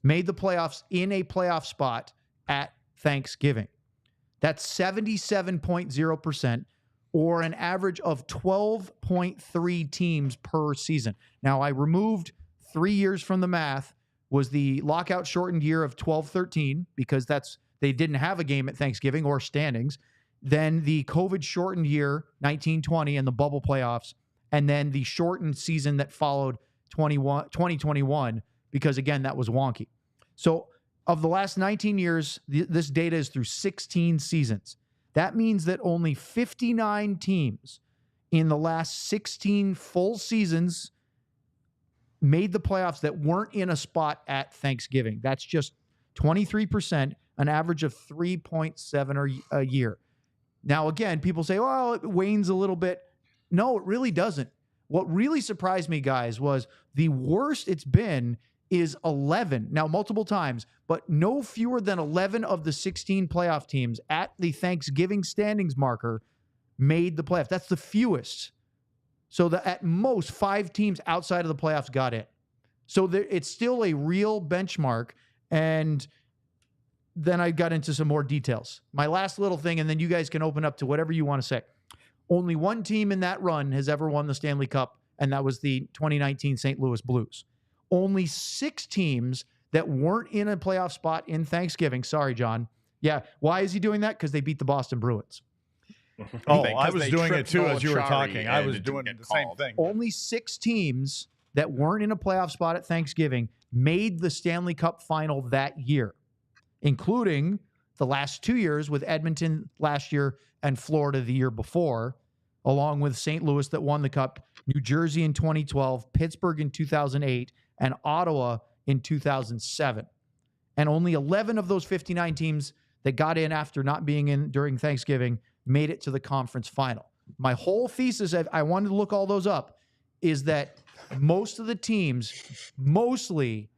made the playoffs in a playoff spot at Thanksgiving. That's 77.0%, or an average of 12.3 teams per season. Now, I removed 3 years from the math, was the lockout shortened year of 12-13, because they didn't have a game at Thanksgiving or standings. Then the COVID shortened year, 1920, and the bubble playoffs, and then the shortened season that followed 2021, because again, that was wonky. So of the last 19 years, this data is through 16 seasons. That means that only 59 teams in the last 16 full seasons made the playoffs that weren't in a spot at Thanksgiving. That's just 23%, an average of 3.7 a year. Now, again, people say, well, it wanes a little bit. No, it really doesn't. What really surprised me, guys, was the worst it's been is 11. Now, multiple times, but no fewer than 11 of the 16 playoff teams at the Thanksgiving standings marker made the playoffs. That's the fewest. So at most, 5 teams outside of the playoffs got in. So it's still a real benchmark. And then I got into some more details. My last little thing, and then you guys can open up to whatever you want to say. Only one team in that run has ever won the Stanley Cup, and that was the 2019 St. Louis Blues. Only 6 teams that weren't in a playoff spot in Thanksgiving. Sorry, John. Yeah, why is he doing that? Because they beat the Boston Bruins. Oh, I was doing it too as you were talking. I was doing the same thing. Only 6 teams that weren't in a playoff spot at Thanksgiving made the Stanley Cup final that year, including the last 2 years with Edmonton last year and Florida the year before, along with St. Louis that won the Cup, New Jersey in 2012, Pittsburgh in 2008, and Ottawa in 2007. And only 11 of those 59 teams that got in after not being in during Thanksgiving made it to the conference final. My whole thesis, I wanted to look all those up, is that most of the teams, mostly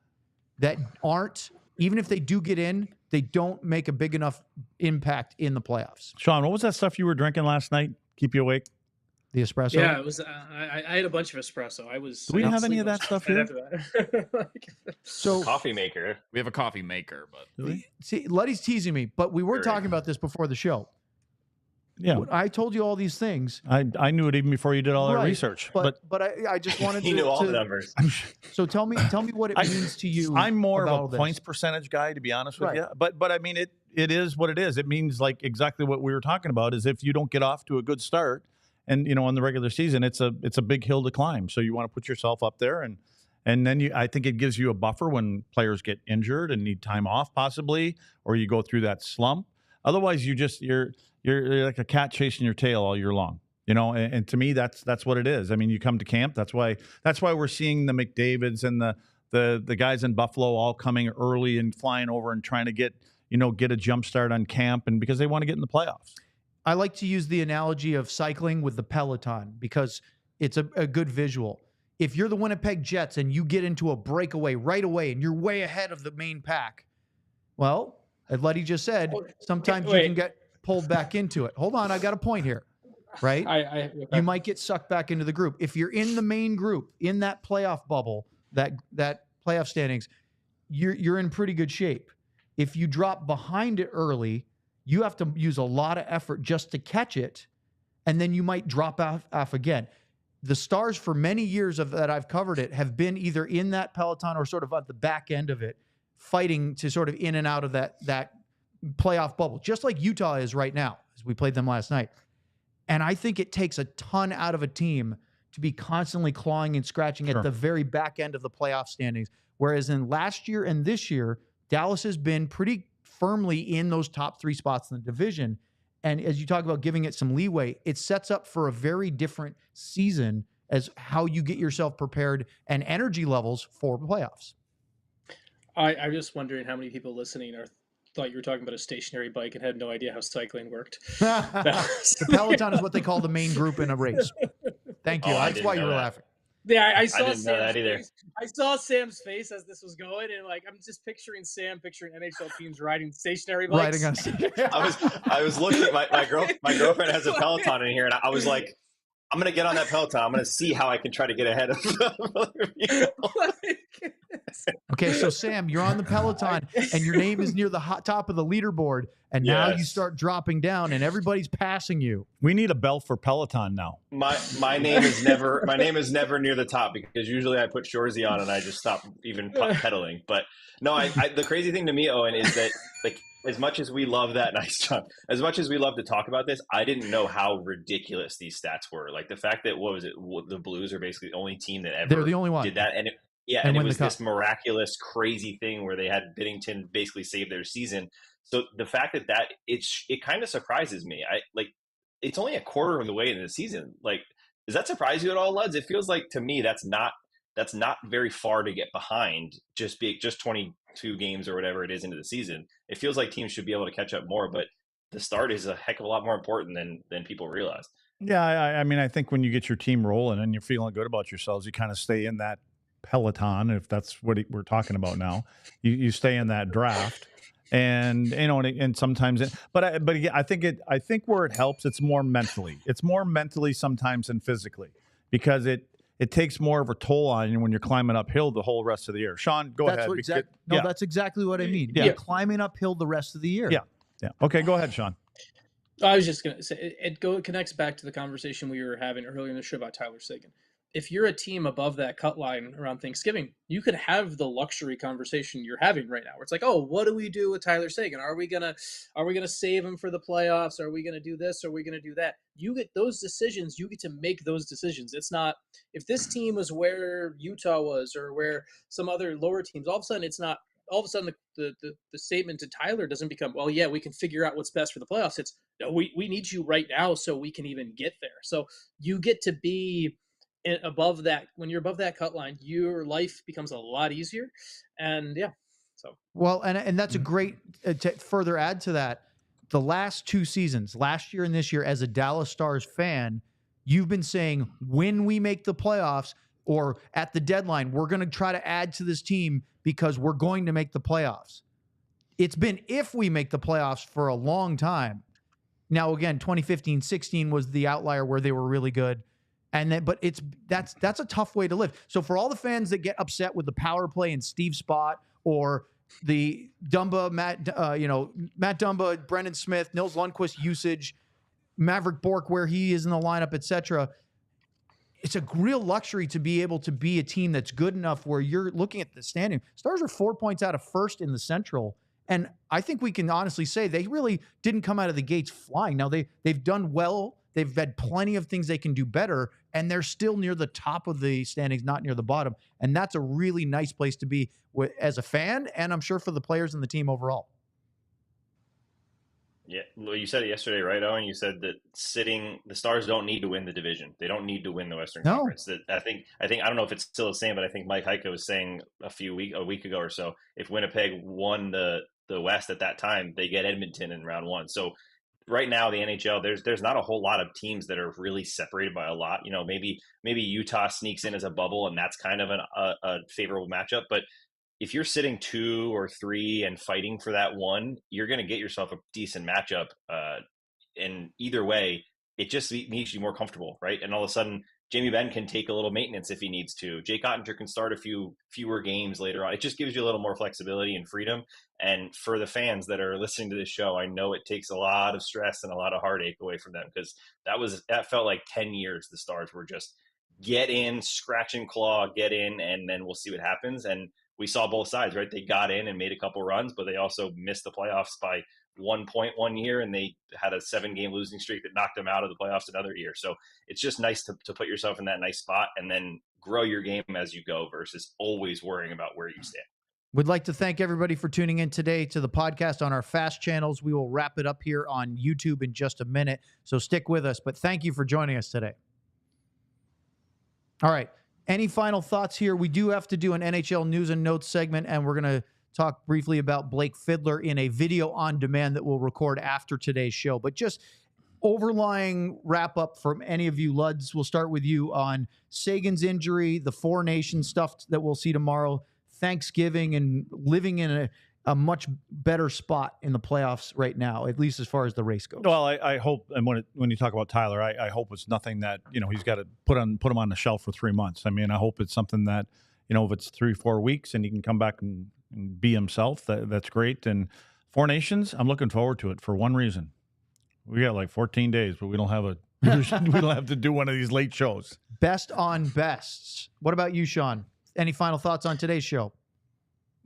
that aren't, even if they do get in, they don't make a big enough impact in the playoffs. Sean, what was that stuff you were drinking last night? Keep you awake? The espresso? Yeah, it was. I had a bunch of espresso. Do we have any of that stuff here? So coffee maker. We have a coffee maker, but see, Letty's teasing me, but we were talking about this before the show. Yeah, I told you all these things. I knew it even before you did all that research. But I just wanted to. He knew all the numbers. So tell me what it means to you. I'm more about of a points percentage guy, to be honest with Right. you. But I mean, it is what it is. It means like exactly what we were talking about. Is if you don't get off to a good start, and in the regular season, it's a big hill to climb. So you want to put yourself up there, and then I think it gives you a buffer when players get injured and need time off, possibly, or you go through that slump. Otherwise, you're like a cat chasing your tail all year long, And to me, that's what it is. I mean, you come to camp. That's why we're seeing the McDavids and the guys in Buffalo all coming early and flying over and trying to get a jump start on camp, and because they want to get in the playoffs. I like to use the analogy of cycling with the Peloton because it's a good visual. If you're the Winnipeg Jets and you get into a breakaway right away and you're way ahead of the main pack, well, as Letty just said, sometimes you can get pulled back into it. Hold on, I got a point here, right? You might get sucked back into the group. If you're in the main group, in that playoff bubble, that playoff standings, you're in pretty good shape. If you drop behind it early, you have to use a lot of effort just to catch it, and then you might drop off again. The Stars, for many years that I've covered it, have been either in that peloton or sort of at the back end of it, fighting to sort of in and out of that playoff bubble, just like Utah is right now, as we played them last night. And I think it takes a ton out of a team to be constantly clawing and scratching at the very back end of the playoff standings. Whereas in last year and this year, Dallas has been pretty firmly in those top 3 spots in the division. And as you talk about giving it some leeway, it sets up for a very different season as how you get yourself prepared and energy levels for playoffs. I'm just wondering how many people listening thought you were talking about a stationary bike and had no idea how cycling worked. The Peloton is what they call the main group in a race. Thank you. That's why you were laughing. Yeah, I saw didn't know that either. I saw Sam's face as this was going, and I'm just picturing NHL teams riding stationary bikes. I was looking at my girlfriend has a Peloton in here, and I was like, I'm gonna get on that Peloton. I'm gonna see how I can try to get ahead of other people. Okay, so Sam, you're on the Peloton, and your name is near the top of the leaderboard, and now you start dropping down, and everybody's passing you. We need a bell for Peloton now. My name is never near the top, because usually I put Shorzy on and I just stop even pedaling. But no, the crazy thing to me, Owen, is that like as much as we love that, nice job, as much as we love to talk about this, I didn't know how ridiculous these stats were. Like the fact that the Blues are basically the only team that ever they're the only one did that, and it was this miraculous, crazy thing where they had Binnington basically save their season. So the fact that it kind of surprises me. It's only a quarter of the way into the season. Like, does that surprise you at all, Luds? It feels like to me that's not very far to get behind. Just 22 games or whatever it is into the season. It feels like teams should be able to catch up more, but the start is a heck of a lot more important than people realize. Yeah, I mean, I think when you get your team rolling and you're feeling good about yourselves, you kind of stay in that Peloton, if that's what we're talking about now. You stay in that draft. And and sometimes I think where it helps, it's more mentally sometimes than physically, because it takes more of a toll on you when you're climbing uphill the whole rest of the year. Sean, go ahead. That's exactly what I mean. Yeah. You're climbing uphill the rest of the year. Yeah. Okay, go ahead, Sean. I was just going to say, it connects back to the conversation we were having earlier in the show about Tyler Seguin. If you're a team above that cut line around Thanksgiving, you could have the luxury conversation you're having right now, where it's like, oh, what do we do with Tyler Seguin? Are we gonna save him for the playoffs? Are we gonna do this? Are we gonna do that? You get those decisions. You get to make those decisions. It's not, if this team was where Utah was or where some other lower teams, all of a sudden it's not. All of a sudden the statement to Tyler doesn't become, well, yeah, we can figure out what's best for the playoffs. It's, no, we need you right now so we can even get there. So you get to be above that. When you're above that cut line, your life becomes a lot easier. And and that's a great to further add to that. The last 2 seasons, last year and this year, as a Dallas Stars fan, you've been saying, when we make the playoffs or at the deadline, we're going to try to add to this team because we're going to make the playoffs. It's been if we make the playoffs for a long time. Now, again, 2015-16 was the outlier where they were really good. But that's a tough way to live. So for all the fans that get upset with the power play and Steve Spott or the Dumba, Matt Dumba, Brendan Smith, Nils Lundqvist usage, Maverick Bourque where he is in the lineup, etc., it's a real luxury to be able to be a team that's good enough where you're looking at the standing. Stars are 4 points out of first in the Central. And I think we can honestly say they really didn't come out of the gates flying. Now, they've done well. They've had plenty of things they can do better, and they're still near the top of the standings, not near the bottom. And that's a really nice place to be as a fan, and I'm sure for the players and the team overall. Yeah, well, you said it yesterday, right, Owen? You said that the Stars don't need to win the division. They don't need to win the Western Conference. That I think I don't know if it's still the same, but I think Mike Heika was saying a week ago or so, if Winnipeg won the West at that time, they get Edmonton in round 1. So right now, the NHL, there's not a whole lot of teams that are really separated by a lot. Maybe Utah sneaks in as a bubble, and that's kind of a favorable matchup. But if you're sitting 2 or 3 and fighting for that 1, you're going to get yourself a decent matchup. And either way, it just makes you more comfortable, right? And all of a sudden, Jamie Benn can take a little maintenance if he needs to. Jake Oettinger can start a fewer games later on. It just gives you a little more flexibility and freedom. And for the fans that are listening to this show, I know it takes a lot of stress and a lot of heartache away from them, because that felt like 10 years the Stars were just get in, scratch and claw, get in, and then we'll see what happens. And we saw both sides, right? They got in and made a couple runs, but they also missed the playoffs by 1 point one year, and they had a 7-game losing streak that knocked them out of the playoffs another year. So it's just nice to put yourself in that nice spot and then grow your game as you go versus always worrying about where you stand. We'd like to thank everybody for tuning in today to the podcast on our FAST channels. We will wrap it up here on YouTube in just a minute, so stick with us. But thank you for joining us today. All right. Any final thoughts here? We do have to do an NHL news and notes segment, and we're going to talk briefly about Blake Fiddler in a video on demand that we'll record after today's show. But just overlying wrap up from any of you, Luds, we'll start with you on Seguin's injury, the Four Nations stuff that we'll see tomorrow, Thanksgiving, and living in a much better spot in the playoffs right now, at least as far as the race goes. Well, I hope, and when you talk about Tyler, I hope it's nothing that, he's got to put him on the shelf for 3 months. I mean, I hope it's something that, if it's 3-4 weeks and he can come back and be himself, that's great. And Four Nations, I'm looking forward to it for one reason. We got like 14 days, but we don't have to do one of these late shows. Best on bests. What about you, Sean? Any final thoughts on today's show?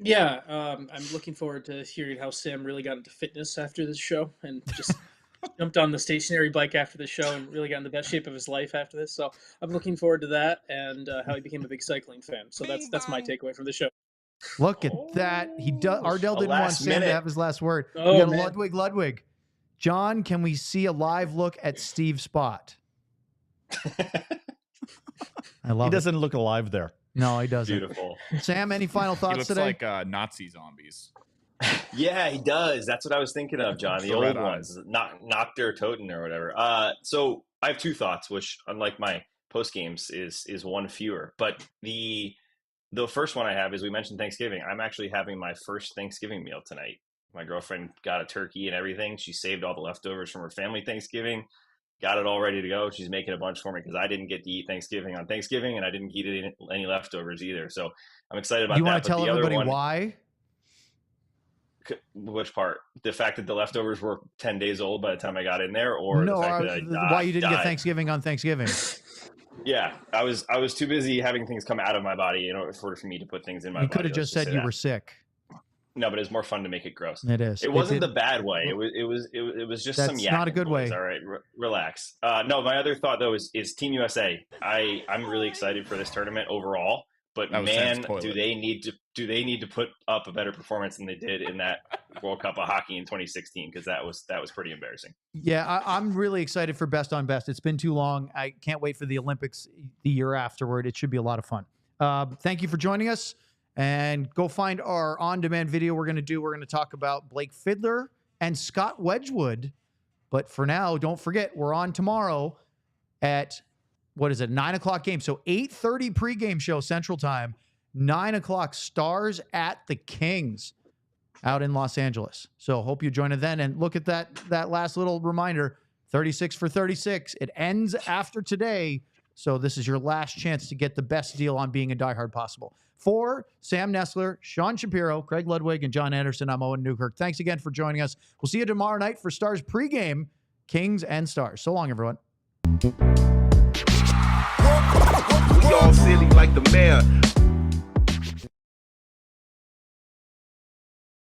Yeah, I'm looking forward to hearing how Sam really got into fitness after this show and just jumped on the stationary bike after the show and really got in the best shape of his life after this. So I'm looking forward to that and how he became a big cycling fan. So that's my takeaway from the show. Look at that. Ardell didn't want Sam to have his last word. Oh, we got man. Ludwig. John, can we see a live look at Steve's spot? I love He doesn't look alive there. No, he doesn't. Beautiful. Sam, any final He thoughts looks today? like Nazi zombies. Yeah, he does. That's what I was thinking of, John. The The old red ones, not Noctur Toten or whatever. So I have 2 thoughts, which, unlike my post games, is one fewer. But the first one I have is, we mentioned Thanksgiving. I'm actually having my first Thanksgiving meal tonight. My girlfriend got a turkey and everything. She saved all the leftovers from her family Thanksgiving, got it all ready to go. She's making a bunch for me because I didn't get to eat Thanksgiving on Thanksgiving, and I didn't eat any leftovers either. So I'm excited about that. You want to But tell the other everybody one, why? which part? The fact that the leftovers were 10 days old by the time I got in there, or No, the fact that why you didn't get died? Thanksgiving on Thanksgiving? Yeah, I was too busy having things come out of my body in order for me to put things in my body. You could have just said you were sick. No, but it's more fun to make it gross. It is. It wasn't the bad way. It was just some That's yakking, not a good boys. way. All right, relax. No, my other thought though is Team USA. I'm really excited for this tournament overall. But That was man, Sam's toilet. do they need to put up a better performance than they did in that World Cup of Hockey in 2016? Because that was pretty embarrassing. Yeah, I'm really excited for Best on Best. It's been too long. I can't wait for the Olympics the year afterward. It should be a lot of fun. Thank you for joining us. And go find our on-demand video we're going to talk about Blake Fiddler and Scott Wedgwood. But for now, don't forget, we're on tomorrow at, 9 o'clock game. So 8:30 pregame show Central Time, 9 o'clock Stars at the Kings out in Los Angeles. So hope you join us then. And look at that last little reminder, 36 for 36. It ends after today. So this is your last chance to get the best deal on being a diehard possible. For Sam Nestler, Sean Shapiro, Craig Ludwig, and John Anderson, I'm Owen Newkirk. Thanks again for joining us. We'll see you tomorrow night for Stars pregame, Kings and Stars. So long, everyone. We all silly like the mayor.